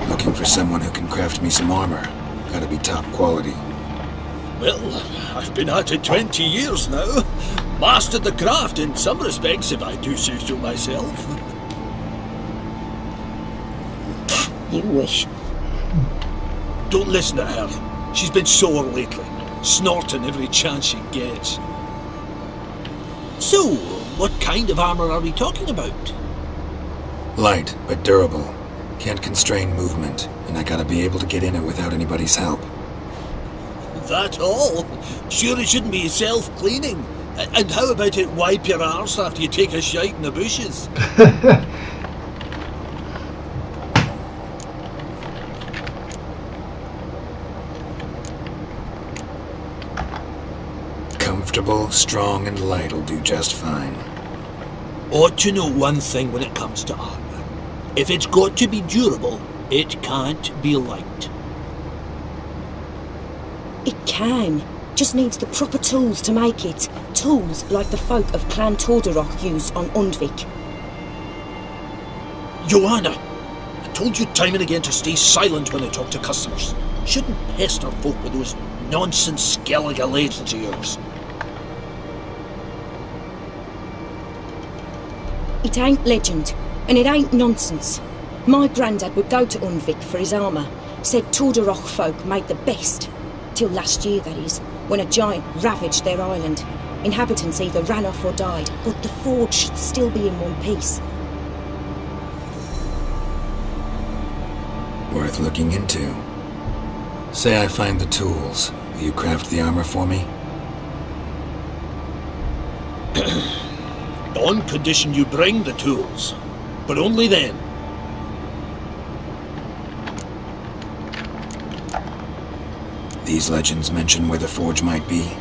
Looking for someone who can craft me some armor. Gotta be top quality. Well, I've been at it 20 years now. Mastered the craft in some respects, if I do say so myself. You wish. Don't listen to her. She's been sore lately, snorting every chance she gets. So, what kind of armor are we talking about? Light, but durable. Can't constrain movement, and I gotta be able to get in it without anybody's help. That all? Sure it shouldn't be self-cleaning. And how about it wipe your arse after you take a shite in the bushes? Comfortable, strong, and light'll do just fine. Ought to know one thing when it comes to armor. If it's got to be durable, it can't be light. It can. Just needs the proper tools to make it. Tools like the folk of Clan Tordarroch use on Undvik. Joanna, I told you time and again to stay silent when I talk to customers. Shouldn't pester folk with those nonsense Skellige legends of yours. It ain't legend, and it ain't nonsense. My granddad would go to Undvik for his armour. Said Tordarroch folk made the best. Till last year, that is, when a giant ravaged their island. Inhabitants either ran off or died, but the forge should still be in one piece. Worth looking into. Say I find the tools. Will you craft the armor for me? On condition you bring the tools. But only then. These legends mention where the forge might be?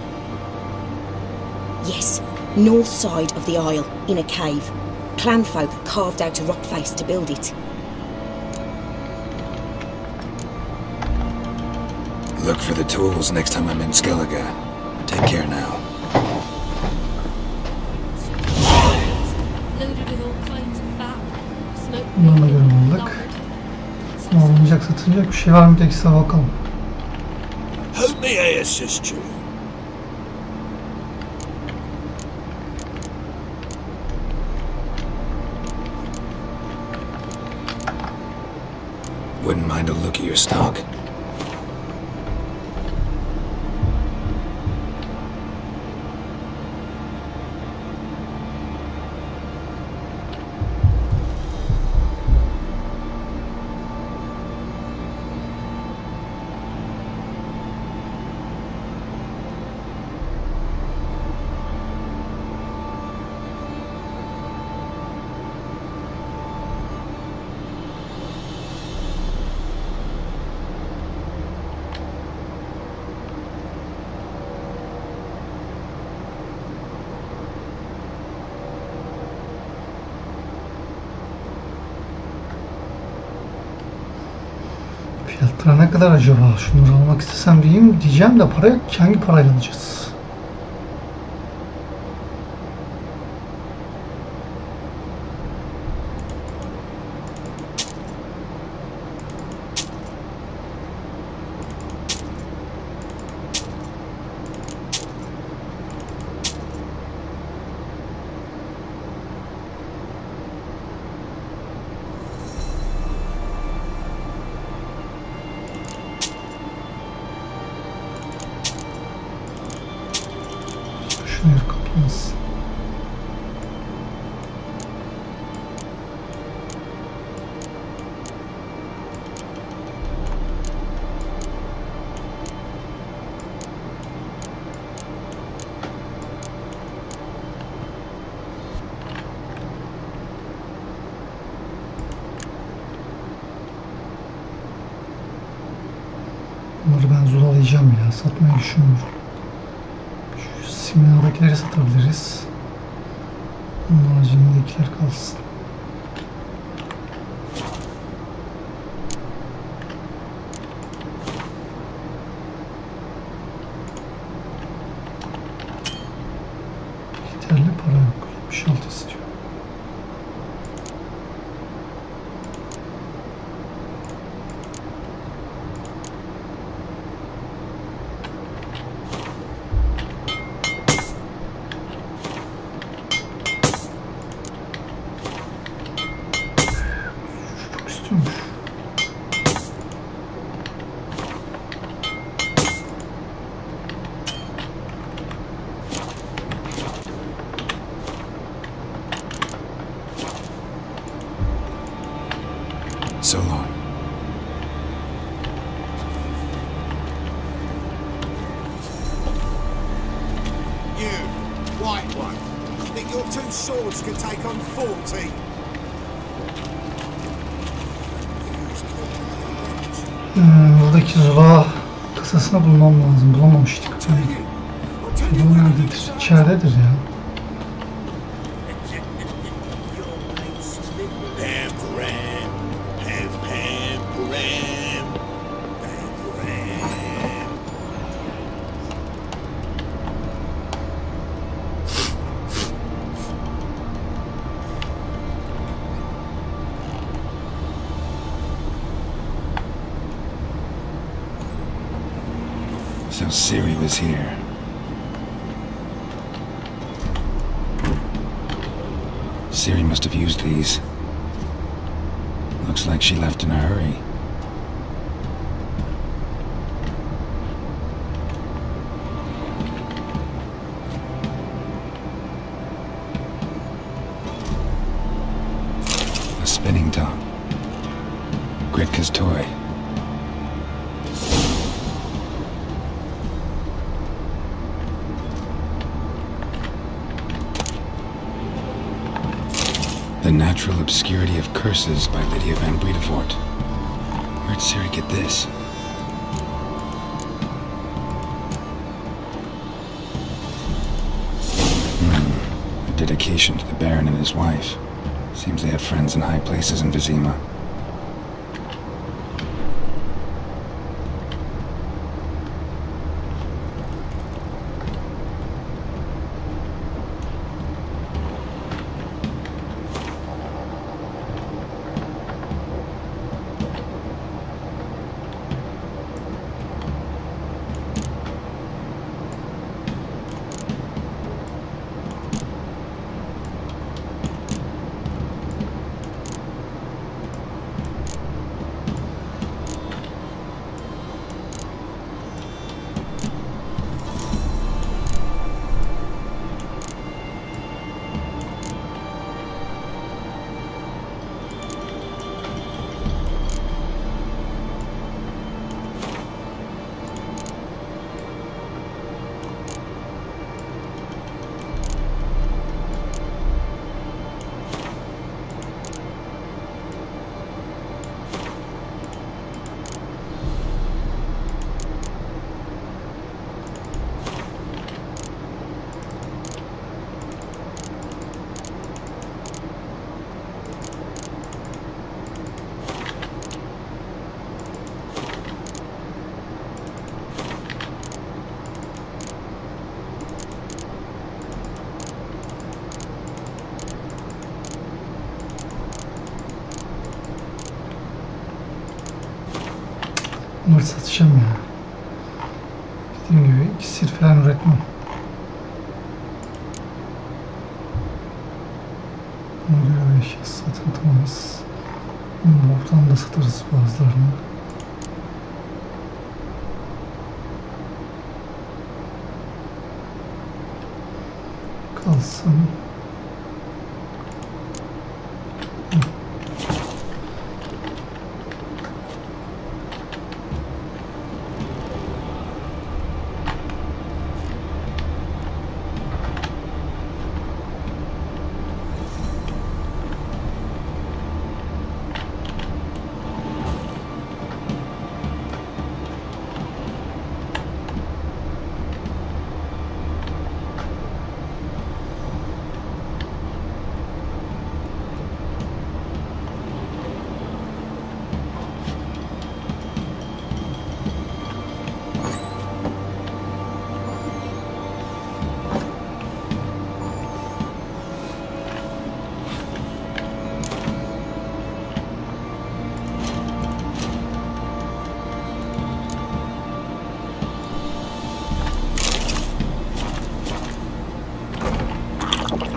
Yes, north side of the isle, in a cave. Clanfolk carved out a rock face to build it. Look for the tools next time I'm in Skellige. Take care now. Loaded with all kinds of fat, smoke, Bunlarla görev aldık. Alınacak, satılacak bir şey var mı? Tek size bakalım. How may I assist you? Wouldn't mind a look at your stock. Fiyatları ne kadar acaba? Şunları almak istesem diyeceğim de para yok. Hangi parayla alacağız? Yer kaplansın. Bunları ben zulalayacağım ya. Satmayı düşünmüyorum. Simyadakileri satabiliriz. Onun haricindekiler kalsın. Yeterli para yok. 76 istiyor. So long. You, white one, think your two swords can take on 40? Buradaki zula kasasını bulmam lazım. Bulamamıştık. Bu nerededir? İçeridedir ya. So Siri was here. Siri must have used these. Looks like she left in a hurry. A spinning top. Gritka's toy. The Natural Obscurity of Curses by Lydia van Bredevoort. Where'd Siri get this? A dedication to the Baron and his wife. Seems they had friends in high places in Vizima. Bunları satacağım ya. Dediğim gibi iksir falan üretmem. Buna göre eşya satın tamamız. Buradan da satarız bazılarını. Kalsın.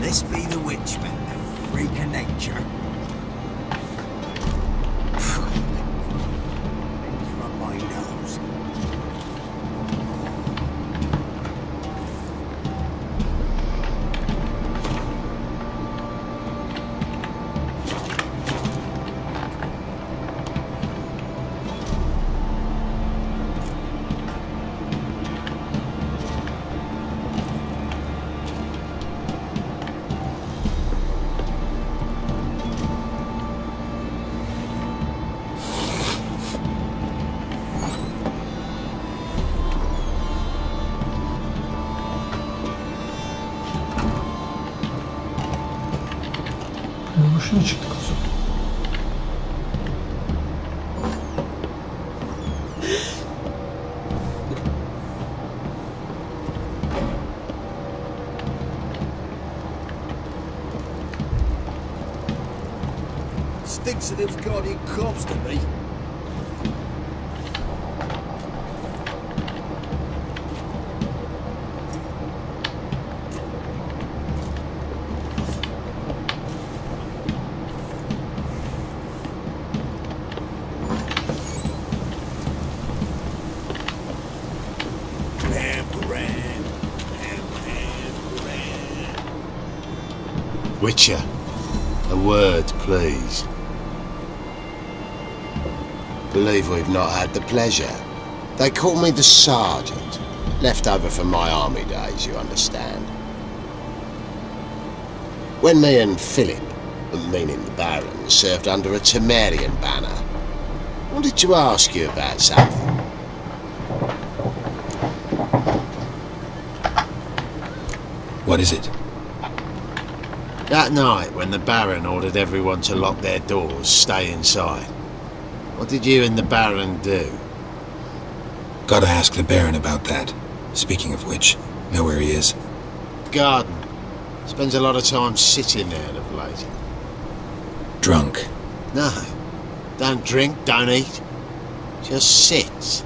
This be the witchman, the freak of nature. You're on my nose. Boşuna çıktık o zaman. Stinks of those guardian cops to me. Witcher, a word, please. Believe we've not had the pleasure. They call me the Sergeant. Left over from my army days, you understand. When me and Philip, meaning the Baron, served under a Temerian banner, I wanted to ask you about something. What is it? That night, when the Baron ordered everyone to lock their doors, stay inside, what did you and the Baron do? Gotta ask the Baron about that. Speaking of which, know where he is? Garden. Spends a lot of time sitting there of late. Drunk. No. Don't drink, don't eat. Just sits.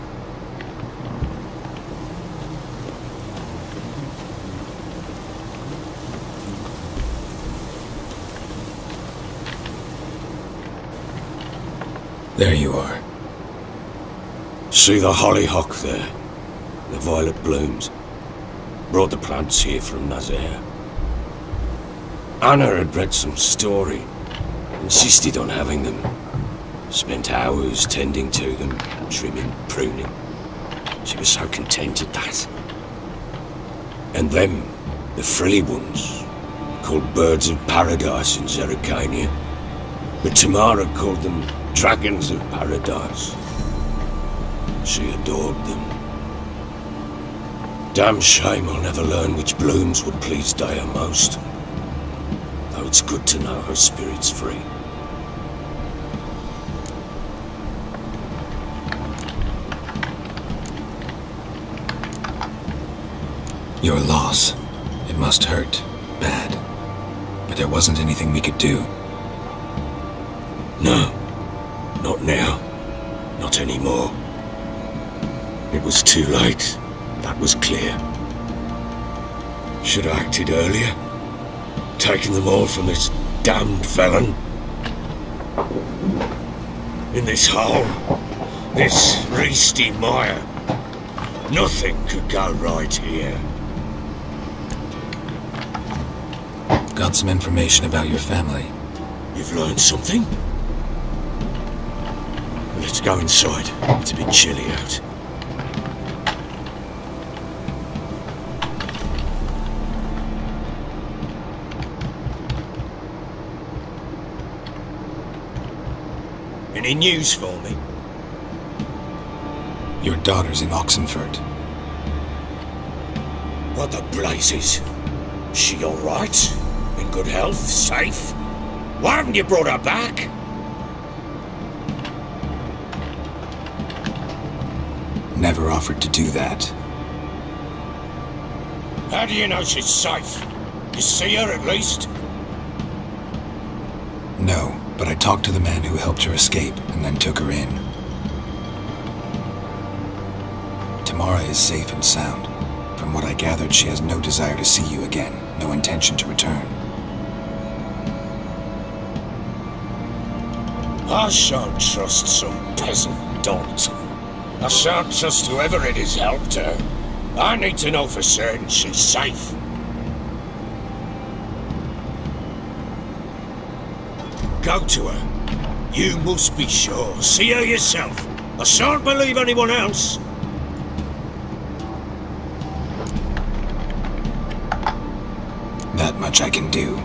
There you are. See the hollyhock there? The violet blooms. Brought the plants here from Nazaire. Anna had read some story. Insisted on having them. Spent hours tending to them, trimming, pruning. She was so content at that. And them, the frilly ones, called birds of paradise in Zerrikania. But Tamara called them dragons of paradise. She adored them. Damn shame I'll never learn which blooms would please Dea most. Though it's good to know her spirit's free. Your loss. It must hurt. Bad. But there wasn't anything we could do. No. Not now. Not anymore. It was too late. That was clear. Should have acted earlier. Taken them all from this damned felon. In this hole, this reesty mire, nothing could go right here. Got some information about your family. You've learned something? Let's go inside. It's a bit chilly out. Any news for me? Your daughter's in Oxenford. What the blazes? She all right? In good health? Safe? Why haven't you brought her back? Never offered to do that. How do you know she's safe? You see her at least? No, but I talked to the man who helped her escape and then took her in. Tamara is safe and sound. From what I gathered, she has no desire to see you again, no intention to return. I shan't trust some peasant dolt. I shan't trust whoever it is helped her. I need to know for certain she's safe. Go to her. You must be sure. See her yourself. I shan't believe anyone else. That much I can do.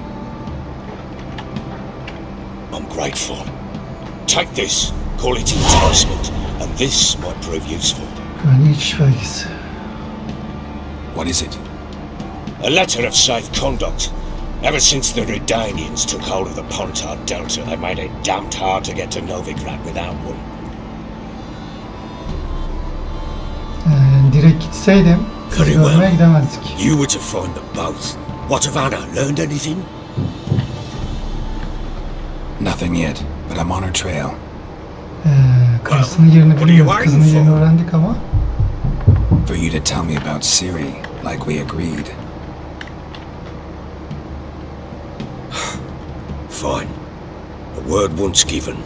I'm grateful. Take this. Call it enticement. And this might prove useful. What is it? A letter of safe conduct. Ever since the Redanians took hold of the Pontard Delta, they made it damned hard to get to Novigrad without one. Direkt gitseydim Very görmeye well. gidemezdik. You were to find them both. What of Anna? Learned anything? Nothing yet, but I'm on her trail. Karısının yerini What are you bilmiyoruz. waiting Kızının yerini for? öğrendik ama. For you to tell me about Siri, like we agreed. Fine. A word once given.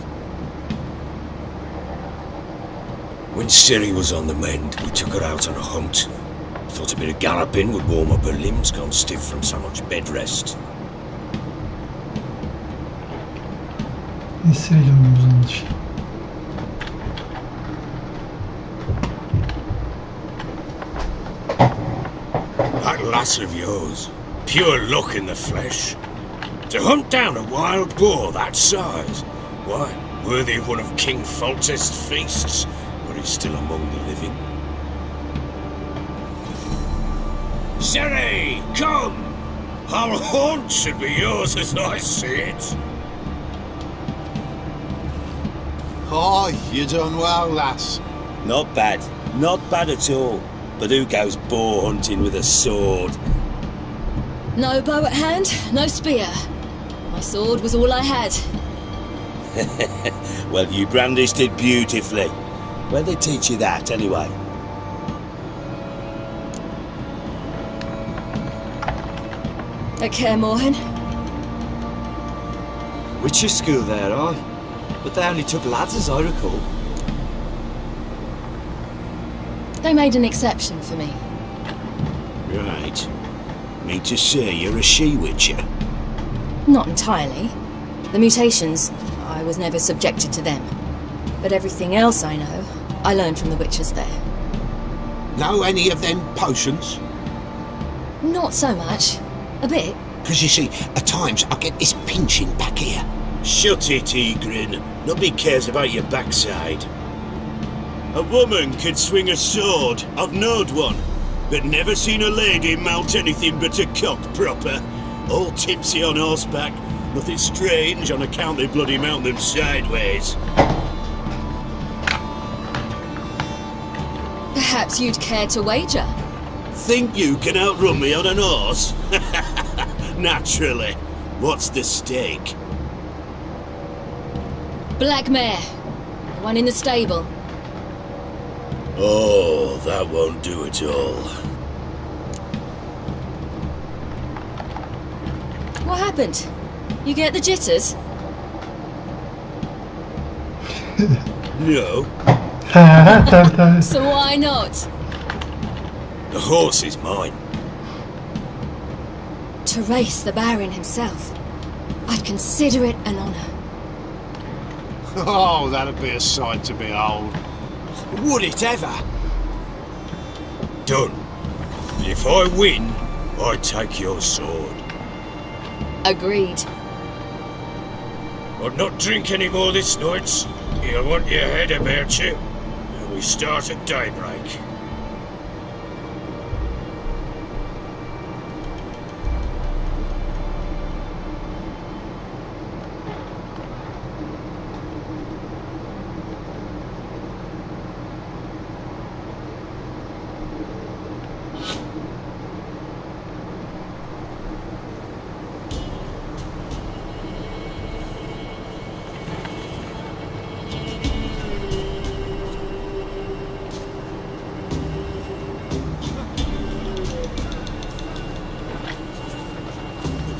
When Siri was on the mend, we took her out on a hunt. Thought a bit of galloping would warm up her limbs, gone stiff from so much bed rest. Esiriyle oynuyoruz onun dışı. That lass of yours, pure luck in the flesh. To hunt down a wild boar that size, why, worthy of one of King Foltest's feasts, where he's still among the living. Siri, come! Our haunt should be yours as I see it. Oh, you done well, lass. Not bad. Not bad at all. But who goes boar hunting with a sword? No bow at hand, no spear. My sword was all I had. Well, you brandished it beautifully. Where'd they teach you that, anyway? At Caermorhen. Witcher school there, aye? But they only took lads, as I recall. They made an exception for me. Right. Mean to say you're a she-witcher? Not entirely. The mutations, I was never subjected to them. But everything else I know, I learned from the witches there. Know any of them potions? Not so much. A bit. Because you see, at times I get this pinching back here. Shut it, Egrin. Nobody cares about your backside. A woman can swing a sword. I've knowed one. But never seen a lady mount anything but a cock proper. All tipsy on horseback. Nothing strange on account they bloody mount them sideways. Perhaps you'd care to wager? Think you can outrun me on an horse? Naturally. What's the stake? Black mare. The one in the stable. Oh, that won't do at all. What happened? You get the jitters? No, So why not? the horse is mine. To race the Baron himself, I'd consider it an honour. Oh, that'd be a sight to behold. Would it ever? Done. If I win, I take your sword. Agreed. I'd not drink any more this night. You'll want your head about you. And we start at daybreak.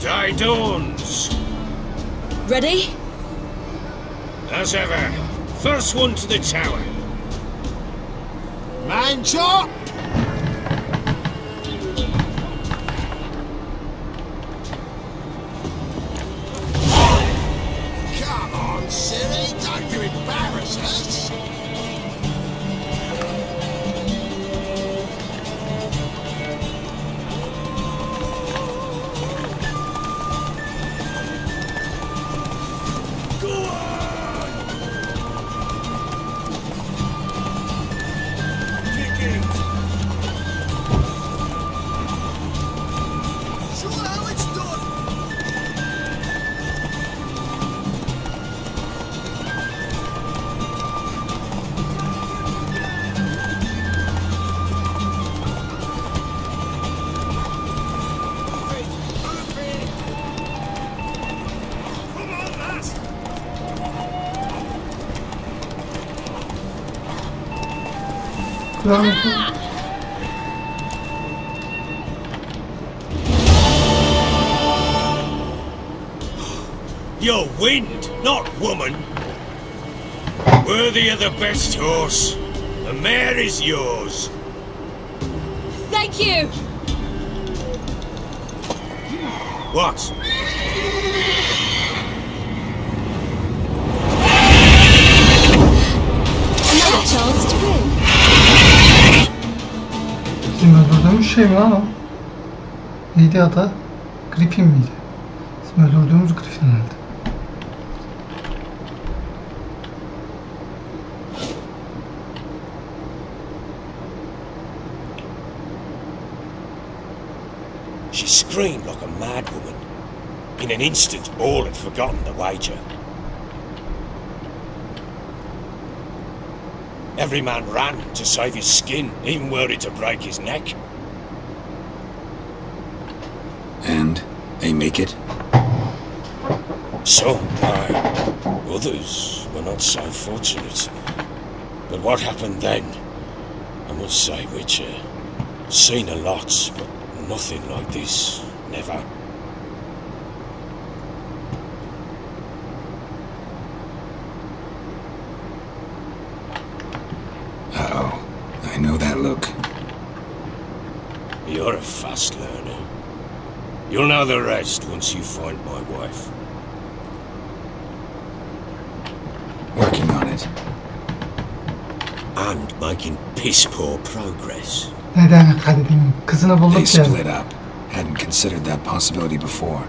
Day dawns. Ready? As ever. First one to the tower. Man chop! Come on, silly, don't you embarrass us! You're wind, not woman. Worthy of the best horse. The mare is yours. Thank you! What? Another chance to win. Bizim öldürdüğümüz şey mi lan o? Neydi adı? Griffin miydi? Bizim öldürdüğümüz Griffin herhalde. She screamed like a mad woman. In an instant, all had forgotten the wager. Every man ran to save his skin, even were it to break his neck. And they make it? Some, aye. Others were not so fortunate. But what happened then, I must say, Witcher, seen a lot, but nothing like this. Never. Uh-oh. I know that look. You're a fast learner. You'll know the rest once you find my wife. Working on it. And making piss-poor progress. Neden kadedim? Kızını They bulduk ya. split up. Hadn't considered that possibility before.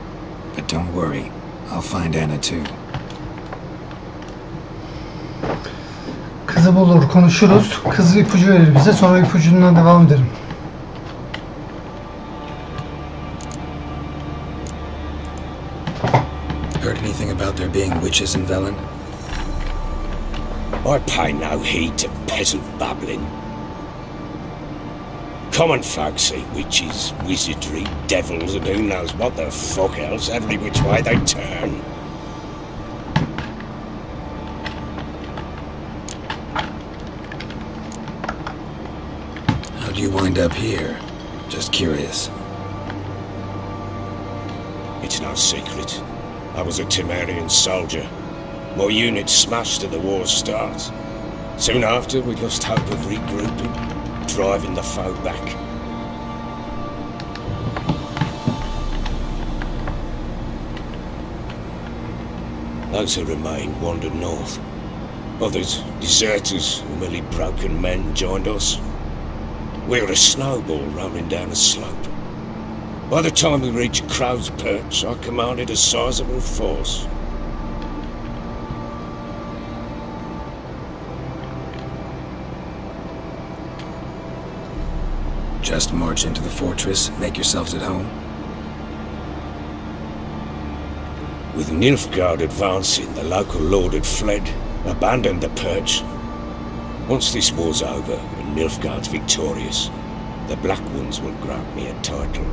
But don't worry. I'll find Anna too. Kızı bulur, konuşuruz. Kız ipucu verir bize, sonra ipucundan devam ederim. Heard anything about there being witches in Velen? I pay no heed to peasant babbling. Common folk see witches, wizardry, devils, and who knows what the fuck else every which way they turn. you wind up here? Just curious. It's no secret. I was a Temerian soldier. My unit smashed at the war's start. Soon after, we lost hope of regrouping, driving the foe back. Those who remained wandered north. Others, deserters or merely broken men, joined us. We were a snowball rolling down a slope. By the time we reached Crow's Perch, I commanded a sizable force. Just march into the fortress, make yourselves at home? With Nilfgaard advancing, the local lord had fled, abandoned the Perch. Once this war's over and Nilfgaard's victorious, the Black Ones will grant me a title.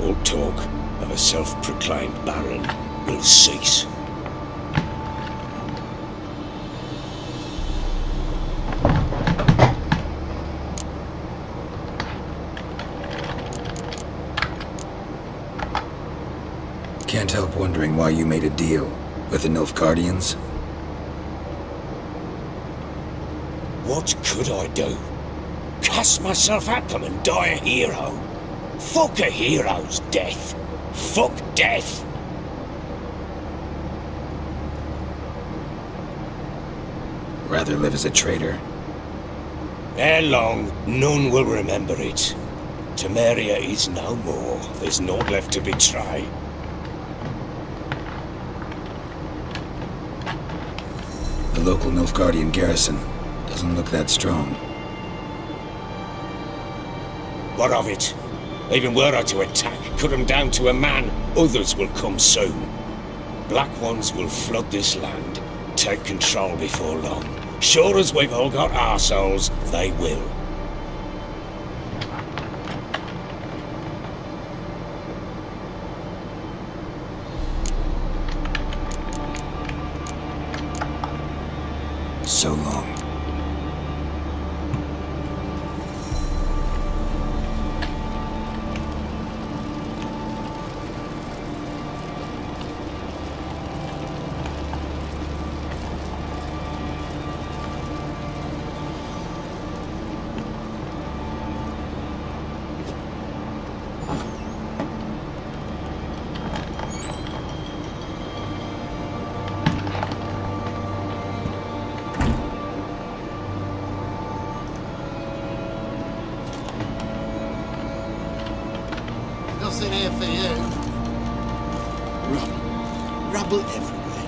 All talk of a self-proclaimed baron will cease. Can't help wondering why you made a deal with the Nilfgaardians. What could I do? Cast myself at them and die a hero? Fuck a hero's death. Fuck death. Rather live as a traitor? Ere long, none will remember it. Temeria is no more. There's naught left to betray. The local Nilfgaardian garrison doesn't look that strong. What of it? Even were I to attack, cut them down to a man, others will come soon. Black Ones will flood this land, take control before long. Sure as we've all got arseholes, they will. So long. Nothing here for you. Rubble everywhere.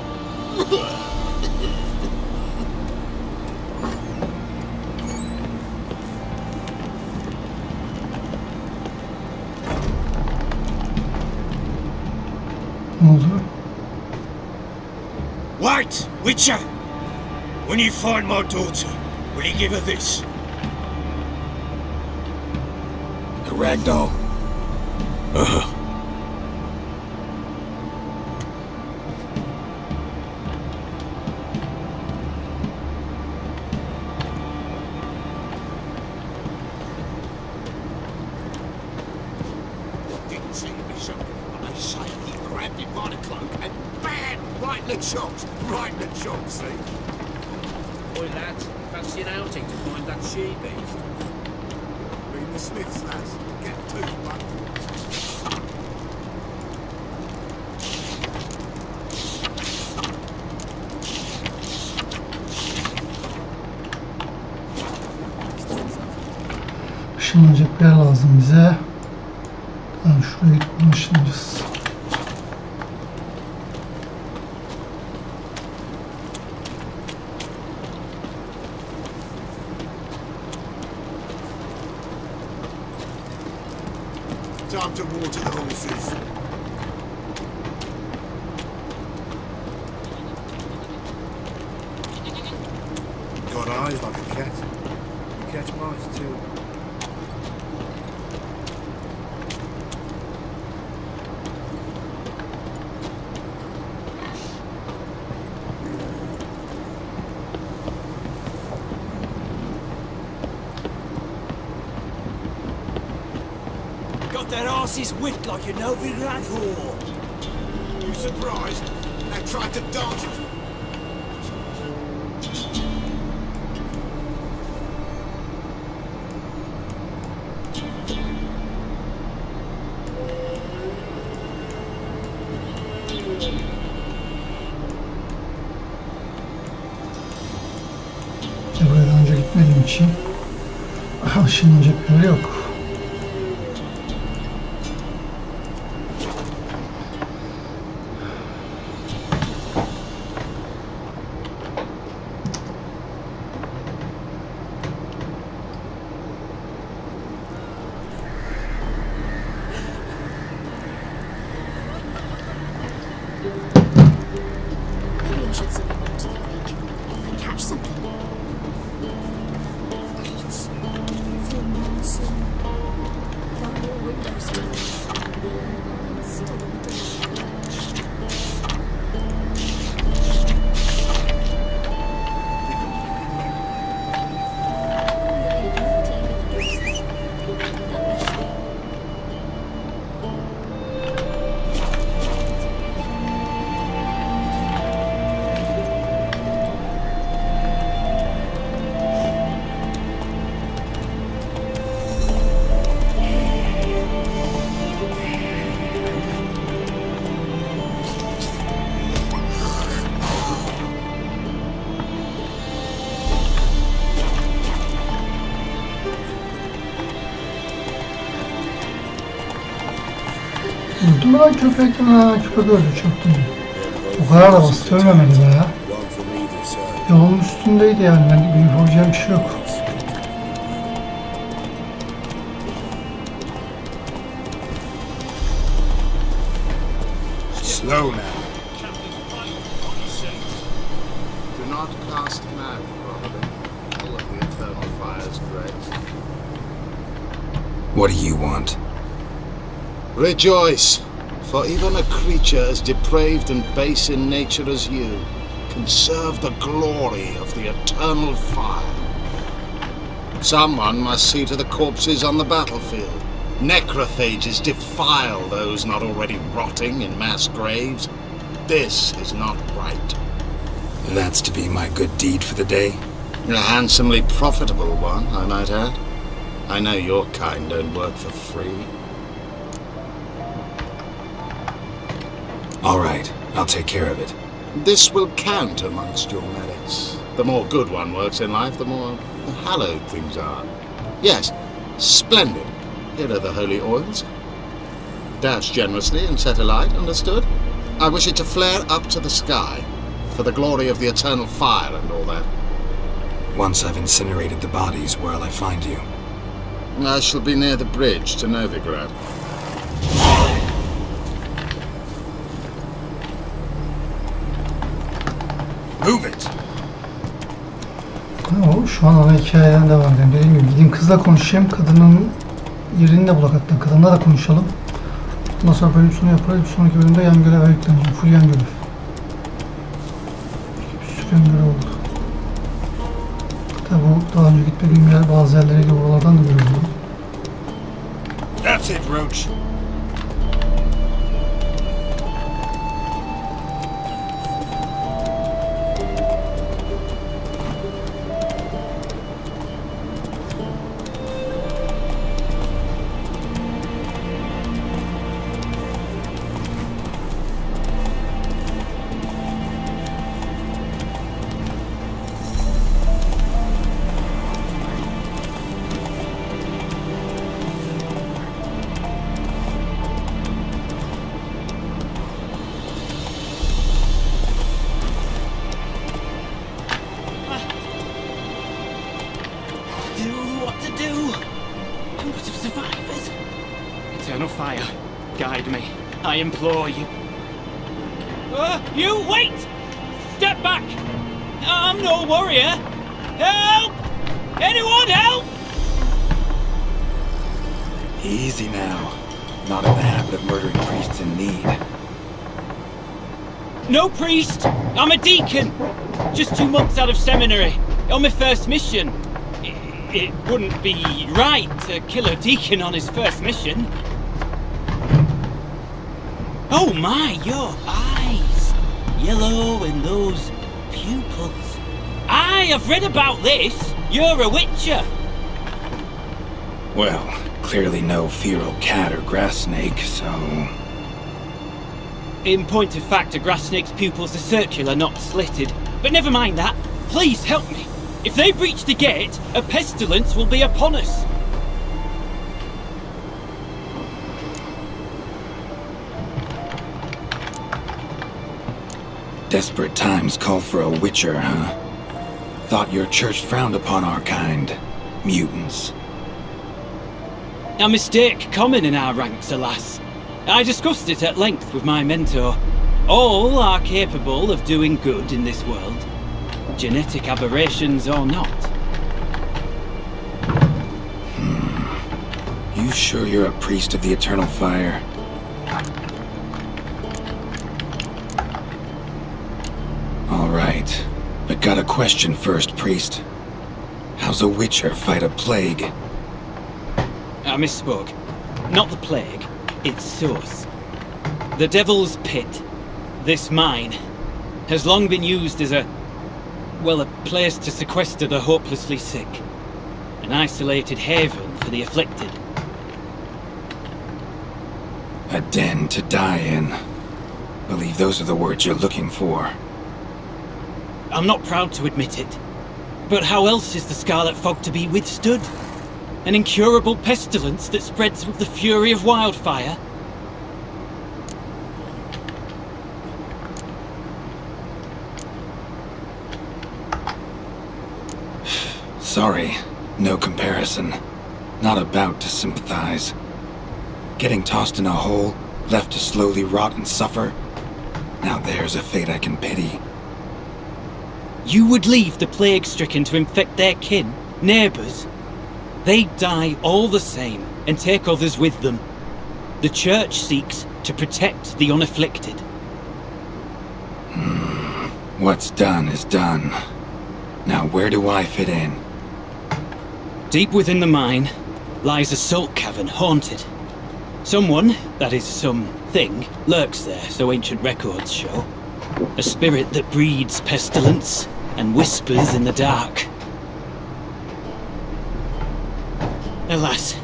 Ne oluyor? Wait, Witcher! When you find my daughter, will you give her this? A ragdoll. Didn't see me something, but they say he grabbed him by the cloak and bam! Right in the chops! Right in the chops, see? Oi lads, fancy an outing to find that she-beast? Been the Smiths, lads. Get toothbrush. Işınlanacak bir yer lazım bize. Yani şuraya gitmeye ışınlayacağız. Time to water the horses. Got eyes like a cat. You catch mice too. got their asses whipped like a Novigrad whore. You surprised? They tried to dodge it. Buraya daha önce gitmediğim için aşınacak bir yer yok. Maybe I should send them out to the lake and catch something. It's full monsoon. There are more windows down. Still in the dark. Öldüm lan köpek lan, köpek öldü çok iyi. O kadar da basit ölmemeli be ya. Yolun üstündeydi yani, ben benim yapabileceğim bir şey yok. Slow now. Do not cast mad, Robin. Full of the eternal fire's grace. What do you want? Rejoice, for even a creature as depraved and base in nature as you can serve the glory of the eternal fire. Someone must see to the corpses on the battlefield. Necrophages defile those not already rotting in mass graves. This is not right. That's to be my good deed for the day? A handsomely profitable one, I might add. I know your kind don't work for free. All right, I'll take care of it. This will count amongst your merits. The more good one works in life, the more hallowed things are. Yes, splendid. Here are the holy oils. Dash generously and set alight, understood? I wish it to flare up to the sky, for the glory of the eternal fire and all that. Once I've incinerated the bodies, where'll I find you? I shall be near the bridge to Novigrad. Move it. O şu an ana hikayeden devam edelim. Dediğim gibi gideyim kızla konuşayım. Kadının yerini de bulak hatta. Kadınla da konuşalım. Ondan sonra bölüm sonu yaparız. Bir sonraki bölümde yan göreve yükleneceğim. Full yan görev. Bir sürü yan görev oldu. Hatta bu daha önce gitmediğim yer, bazı yerleriyle buralardan da görüyorum. That's it, Roach. Eternal fire, guide me. I implore you. You wait! Step back! I'm no warrior. Help! Anyone help! Easy now. Not in the habit of murdering priests in need. No priest! I'm a deacon! Just 2 months out of seminary. On my first mission. It wouldn't be right to kill a deacon on his first mission. Oh my, your eyes! Yellow and those pupils. I've read about this. You're a witcher. Well, clearly no feral cat or grass snake, so... In point of fact, a grass snake's pupils are circular, not slitted. But never mind that. Please help me. If they breach the gate, a pestilence will be upon us. Desperate times call for a witcher, huh? Thought your church frowned upon our kind. Mutants. A mistake common in our ranks, alas. I discussed it at length with my mentor. All are capable of doing good in this world, genetic aberrations or not. You sure you're a priest of the eternal fire? All right, but got a question first, priest. How's a witcher fight a plague? I misspoke. Not the plague. Its source. The Devil's Pit, this mine, has long been used as a place to sequester the hopelessly sick. An isolated haven for the afflicted. A den to die in. Believe those are the words you're looking for. I'm not proud to admit it, but how else is the Scarlet Fog to be withstood? An incurable pestilence that spreads with the fury of wildfire? Sorry, no comparison. Not about to sympathize. Getting tossed in a hole, left to slowly rot and suffer? Now there's a fate I can pity. You would leave the plague-stricken to infect their kin, neighbours? They die all the same and take others with them. The Church seeks to protect the unafflicted. What's done is done. Now where do I fit in? Deep within the mine lies a salt cavern haunted. Someone, that is something, lurks there, so ancient records show. A spirit that breeds pestilence and whispers in the dark. Alas,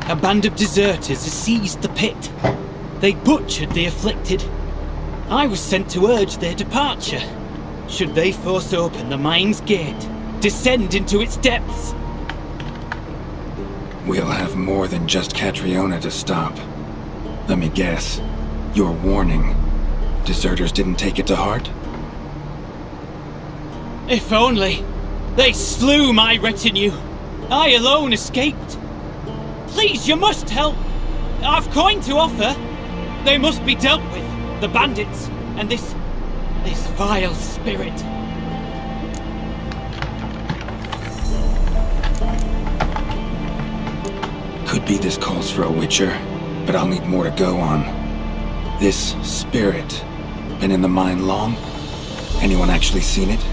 a band of deserters has seized the pit. They butchered the afflicted. I was sent to urge their departure. Should they force open the mine's gate, descend into its depths? We'll have more than just Catriona to stop. Let me guess. Your warning. Deserters didn't take it to heart? If only. They slew my retinue. I alone escaped. Please, you must help. I've coin to offer. They must be dealt with. The bandits and this vile spirit. Could be this calls for a witcher, but I'll need more to go on. This spirit, been in the mine long? Anyone actually seen it?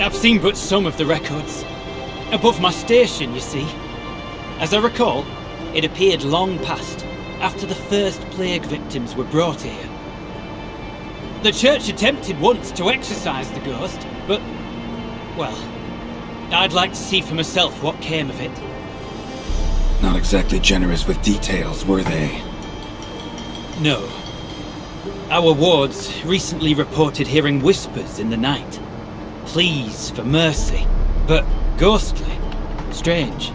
I've seen but some of the records. Above my station, you see. As I recall, it appeared long past, after the first plague victims were brought here. The church attempted once to exorcise the ghost, but, well, I'd like to see for myself what came of it. Not exactly generous with details, were they? No. Our wards recently reported hearing whispers in the night. Pleas for mercy, but ghostly, strange.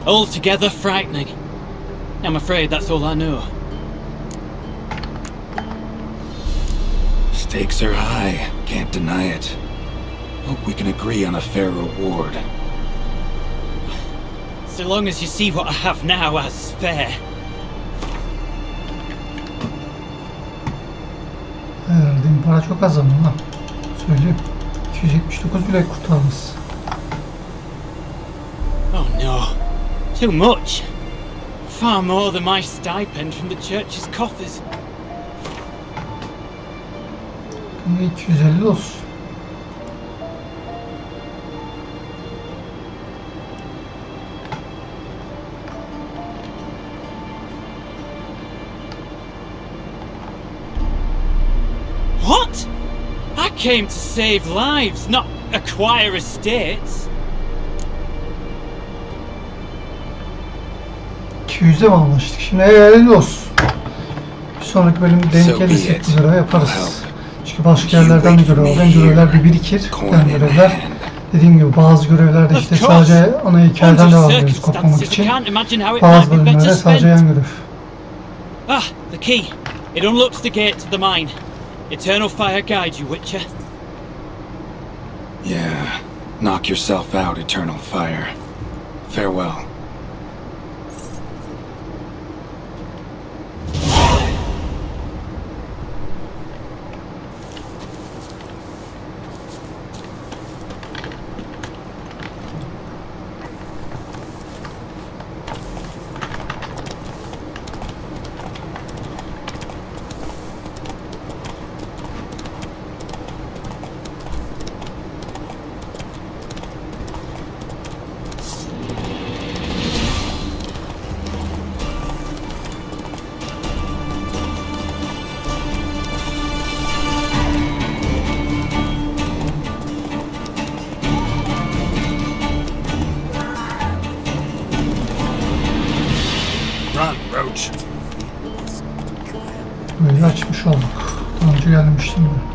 Altogether frightening. I'm afraid that's all I know. Stakes are high, can't deny it. Hope we can agree on a fair reward. So long as you see what I have now as fair. Verdiğim para çok az ama ha. Söyleyeyim. 279 bile kurtarmış. Oh no. Too much. Far more than my stipend from the church's coffers. 250 olsun. came to save lives, not acquire estates. 200'e mi anlaştık? Şimdi hayırlı olsun. Bir sonraki bölümde denk gelirsek bu görevi yaparız. Çünkü başka yerlerden de görev alayım. Görevler bir birikir. Yani görevler dediğim gibi bazı görevlerde işte sadece ana hikayeden devam ediyoruz kopmamak için. Bazı bölümlerde sadece yan görev. Ah, the key. It unlocks the gate to the mine. Eternal fire guide you, Witcher. Yeah. Knock yourself out, eternal fire. Farewell. Böyle açmış olduk. Daha önce gelmiştim ben.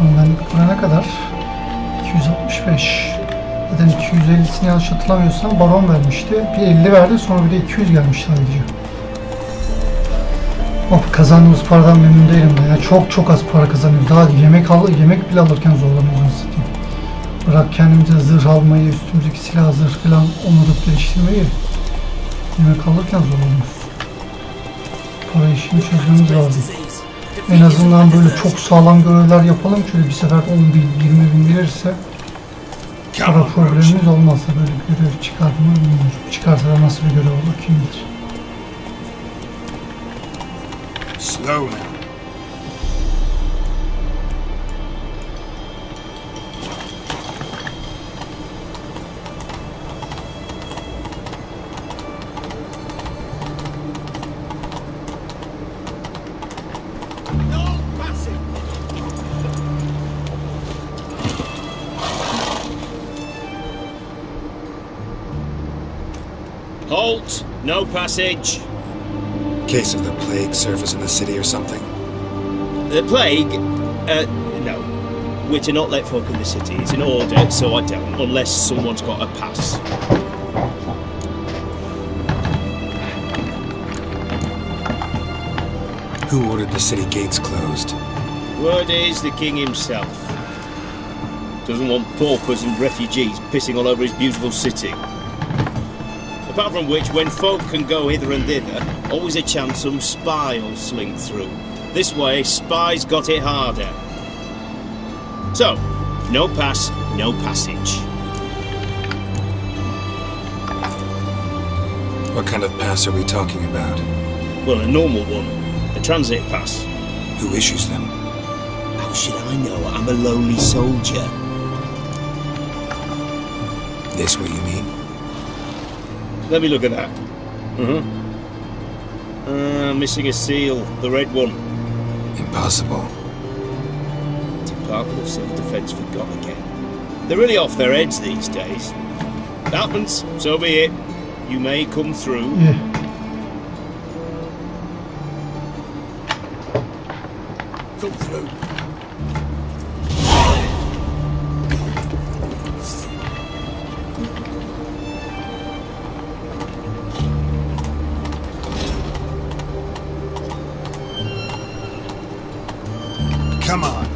Ben buraya kadar 265. Zaten 250'sini yanlış hatırlamıyorsam baron vermişti. Bir 50 verdi, sonra bir de 200 gelmişti sadece. Of, kazandığımız paradan memnun değilim de ya. Çok az para kazanıyoruz. Daha yemek bile alırken zorlanıyoruz zaten. Bırak kendimize zırh almayı, üstümüzdeki silah zırh falan onarıp geliştirmeyi. Yemek alırken zorlanıyoruz. Para işini çözmemiz lazım. En azından böyle çok sağlam görevler yapalım. Şöyle bir sefer 10.000, 20.000 verirse para problemimiz olmazsa böyle bir görev çıkar mı bilmiyorum. Çıkarsa da nasıl bir görev olur kim bilir. Slow now. Halt! No passage! Case of the plague surface in the city or something? The plague? No. We're to not let folk in the city. It's an order, so I don't, unless someone's got a pass. Who ordered the city gates closed? Word is the king himself. Doesn't want paupers and refugees pissing all over his beautiful city. Apart from which, when folk can go hither and thither, always a chance some spy will slink through. This way, spies got it harder. So, no pass, no passage. What kind of pass are we talking about? Well, a normal one. A transit pass. Who issues them? How should I know? I'm a lonely soldier. This what you mean? Let me look at that. Missing a seal, the red one. Impossible. Department of Self-Defense forgot again. They're really off their heads these days. Happens, so be it. You may come through. Yeah. Come through. Come on.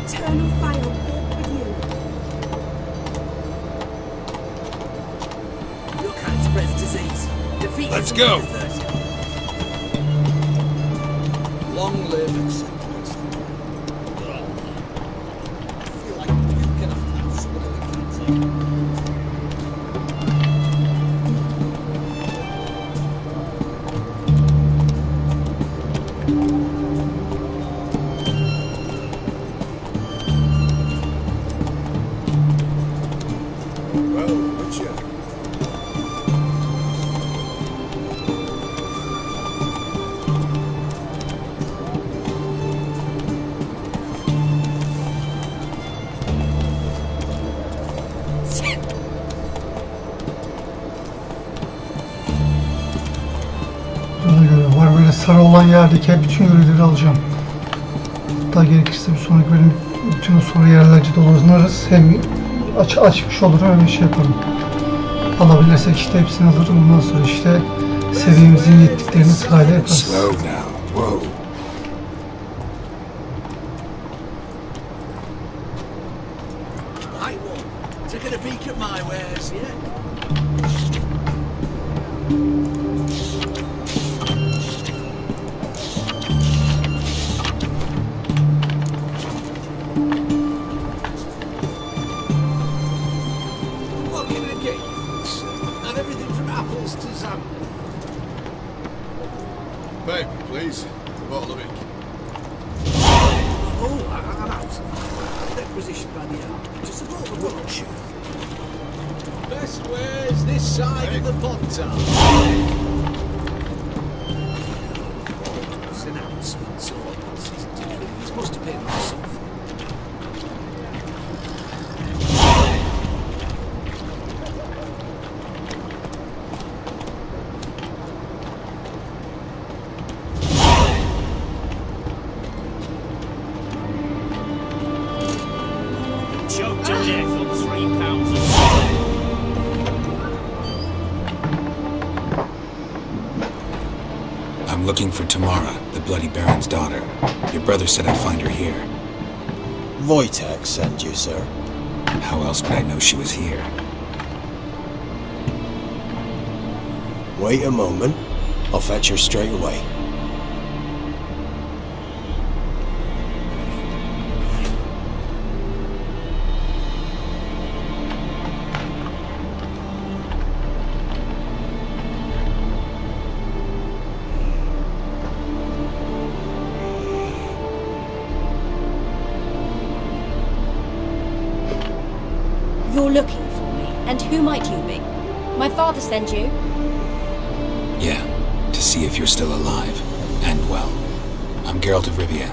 Eternal fire walk with you. Your cat spreads disease. Defeat Let's go. Long live and sentence. I feel like you can have something that can't take. Sarı olan yerdeki bütün görevleri alacağım. Hatta gerekirse bir sonraki bölüm bütün soru yerlerce dolanırız. Hem açmış olurum hem şey yaparım. Alabilirsek işte hepsini alırım. Ondan sonra işte seviyemizin yettiklerini sırayla yaparız. Baby, please. A bottle of ink. Oh, I'm out. Requisition by the hour. Just a bottle of watch. Best ways this side of the Pontar. It's announcements or season ticket. He's supposed to pay himself. Choked to death on 3 pounds of I'm looking for Tamara, the Bloody Baron's daughter. Your brother said I'd find her here. Wojtek sent you, sir. How else would I know she was here? Wait a moment. I'll fetch her straight away. You're looking for me, and who might you be? My father sent you? Yeah, to see if you're still alive, and well. I'm Geralt of Rivia.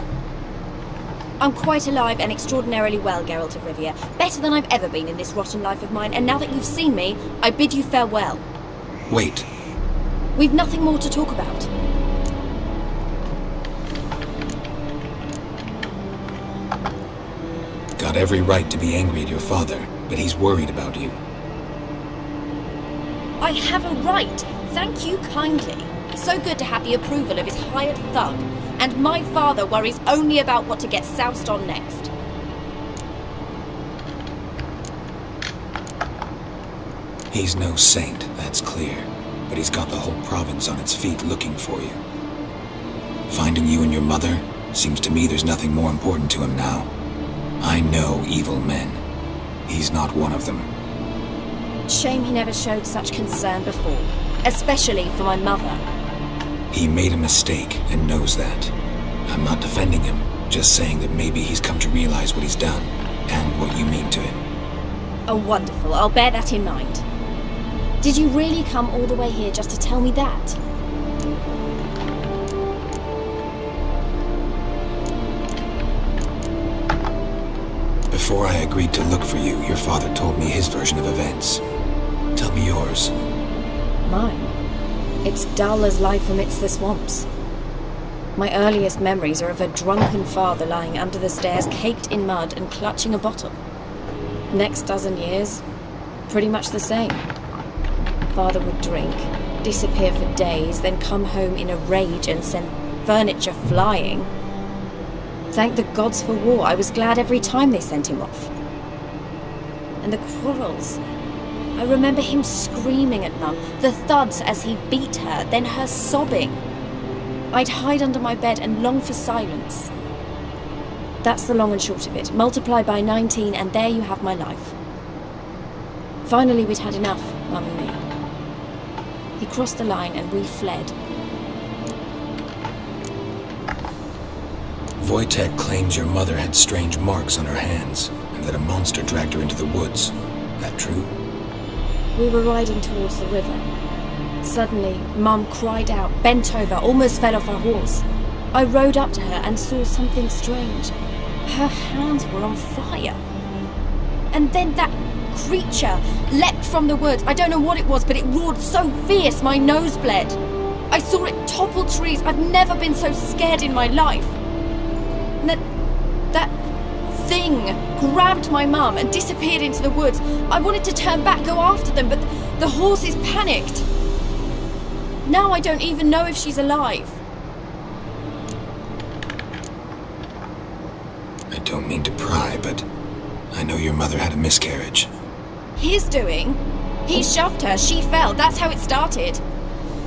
I'm quite alive and extraordinarily well, Geralt of Rivia. Better than I've ever been in this rotten life of mine, and now that you've seen me, I bid you farewell. Wait. We've nothing more to talk about. Got every right to be angry at your father, but he's worried about you. I have a right. Thank you kindly. So good to have the approval of his hired thug. And my father worries only about what to get soused on next. He's no saint, that's clear. But he's got the whole province on its feet looking for you. Finding you and your mother, seems to me there's nothing more important to him now. I know evil men. He's not one of them. Shame he never showed such concern before. Especially for my mother. He made a mistake and knows that. I'm not defending him, just saying that maybe he's come to realize what he's done, and what you mean to him. Oh, wonderful. I'll bear that in mind. Did you really come all the way here just to tell me that? Before I agreed to look for you, your father told me his version of events. Tell me yours. Mine? It's dull as life amidst the swamps. My earliest memories are of a drunken father lying under the stairs, caked in mud and clutching a bottle. Next dozen years, pretty much the same. Father would drink, disappear for days, then come home in a rage and send furniture flying. Thank the gods for war. I was glad every time they sent him off. And the quarrels. I remember him screaming at Mum, the thuds as he beat her, then her sobbing. I'd hide under my bed and long for silence. That's the long and short of it. Multiply by 19 and there you have my life. Finally we'd had enough, Mum and me. He crossed the line and we fled. Wojtek claims your mother had strange marks on her hands, and that a monster dragged her into the woods. That true? We were riding towards the river. Suddenly, Mum cried out, bent over, almost fell off her horse. I rode up to her and saw something strange. Her hands were on fire. And then that creature leapt from the woods. I don't know what it was, but it roared so fierce my nose bled. I saw it topple trees. I've never been so scared in my life. And that thing grabbed my mum and disappeared into the woods. I wanted to turn back, go after them, but the horses panicked. Now I don't even know if she's alive. I don't mean to pry, but I know your mother had a miscarriage. His doing? He shoved her, she fell, that's how it started.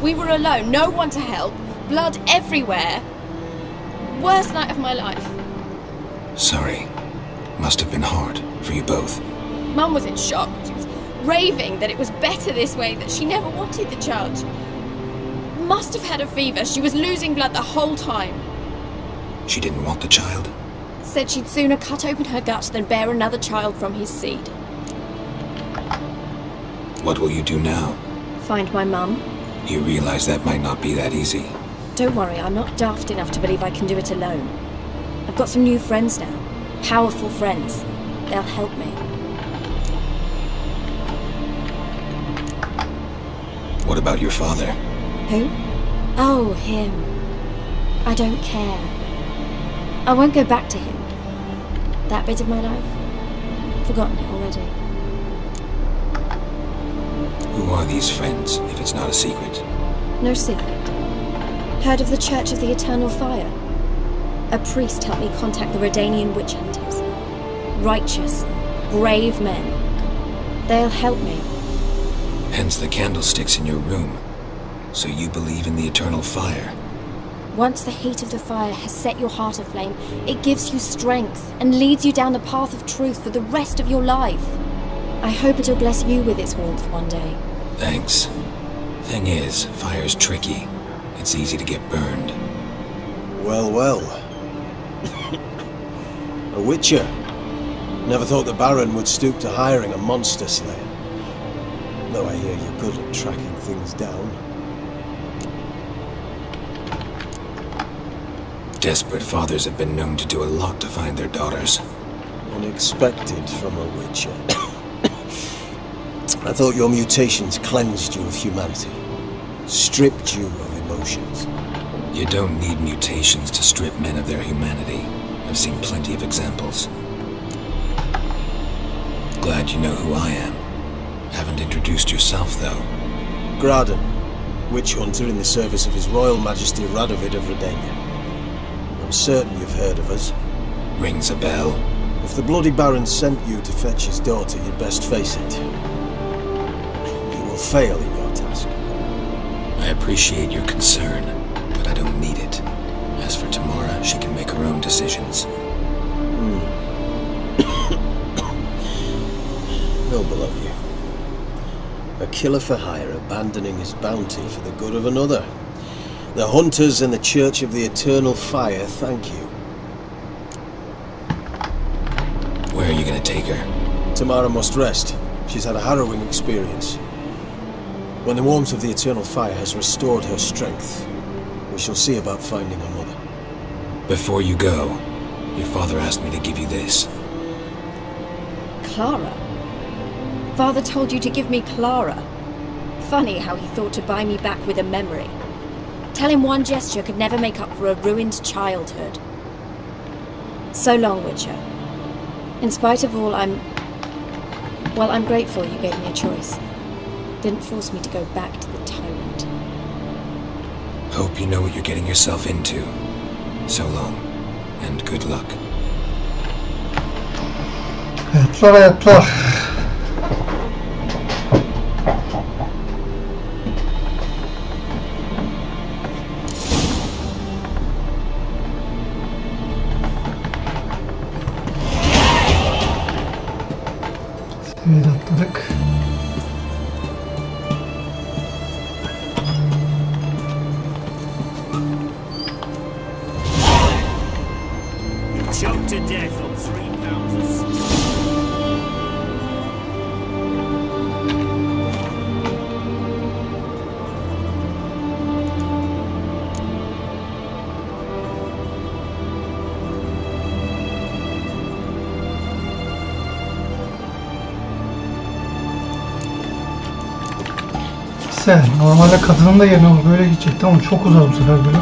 We were alone, no one to help, blood everywhere. Worst night of my life. Sorry. Must have been hard for you both. Mum was in shock. She was raving that it was better this way, that she never wanted the child. Must have had a fever. She was losing blood the whole time. She didn't want the child? Said she'd sooner cut open her gut than bear another child from his seed. What will you do now? Find my mum. You realize that might not be that easy. Don't worry, I'm not daft enough to believe I can do it alone. I've got some new friends now. Powerful friends. They'll help me. What about your father? Who? Oh, him. I don't care. I won't go back to him. That bit of my life? Forgotten it already. Who are these friends, if it's not a secret? No secret. Heard of the Church of the Eternal Fire? A priest helped me contact the Redanian witch hunters. Righteous, brave men. They'll help me. Hence the candlesticks in your room. So you believe in the eternal fire? Once the heat of the fire has set your heart aflame, it gives you strength and leads you down the path of truth for the rest of your life. I hope it'll bless you with its warmth one day. Thanks. Thing is, fire's tricky. It's easy to get burned. Well, well. A witcher. Never thought the Baron would stoop to hiring a monster slayer. Though I hear you're good at tracking things down. Desperate fathers have been known to do a lot to find their daughters. Unexpected from a witcher. I thought your mutations cleansed you of humanity. Stripped you of emotions. You don't need mutations to strip men of their humanity. I've seen plenty of examples. Glad you know who I am. Haven't introduced yourself, though. Graden, witch hunter in the service of His Royal Majesty Radovid of Redania. I'm certain you've heard of us. Rings a bell. If the Bloody Baron sent you to fetch his daughter, you'd best face it. You will fail in your task. I appreciate your concern, but I don't need it. As for Tamara, she can make her own decisions. Noble of you. A killer for hire abandoning his bounty for the good of another. The hunters and the Church of the Eternal Fire thank you. Where are you gonna take her? Tamara must rest. She's had a harrowing experience. When the warmth of the Eternal Fire has restored her strength, we shall see about finding her mother. Before you go, your father asked me to give you this. Clara? Father told you to give me Clara. Funny how he thought to buy me back with a memory. Tell him one gesture could never make up for a ruined childhood. So long, Witcher. In spite of all, I'm grateful you gave me a choice. Didn't force me to go back to the tyrant. Hope you know what you're getting yourself into. So long, and good luck. Hayatlar. atladık. Choked to death on 3 pounds of steak. Normalde kadının da yerine böyle gidecekti ama çok uzar bu sefer bölüm.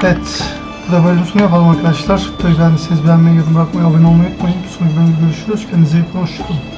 Evet, burada bölümün sonu yapalım arkadaşlar. Videoyu beğendiyseniz beğenmeyi, yorum bırakmayı, abone olmayı unutmayın. Sonraki bölümde görüşürüz. Kendinize iyi bakın. Hoşçakalın.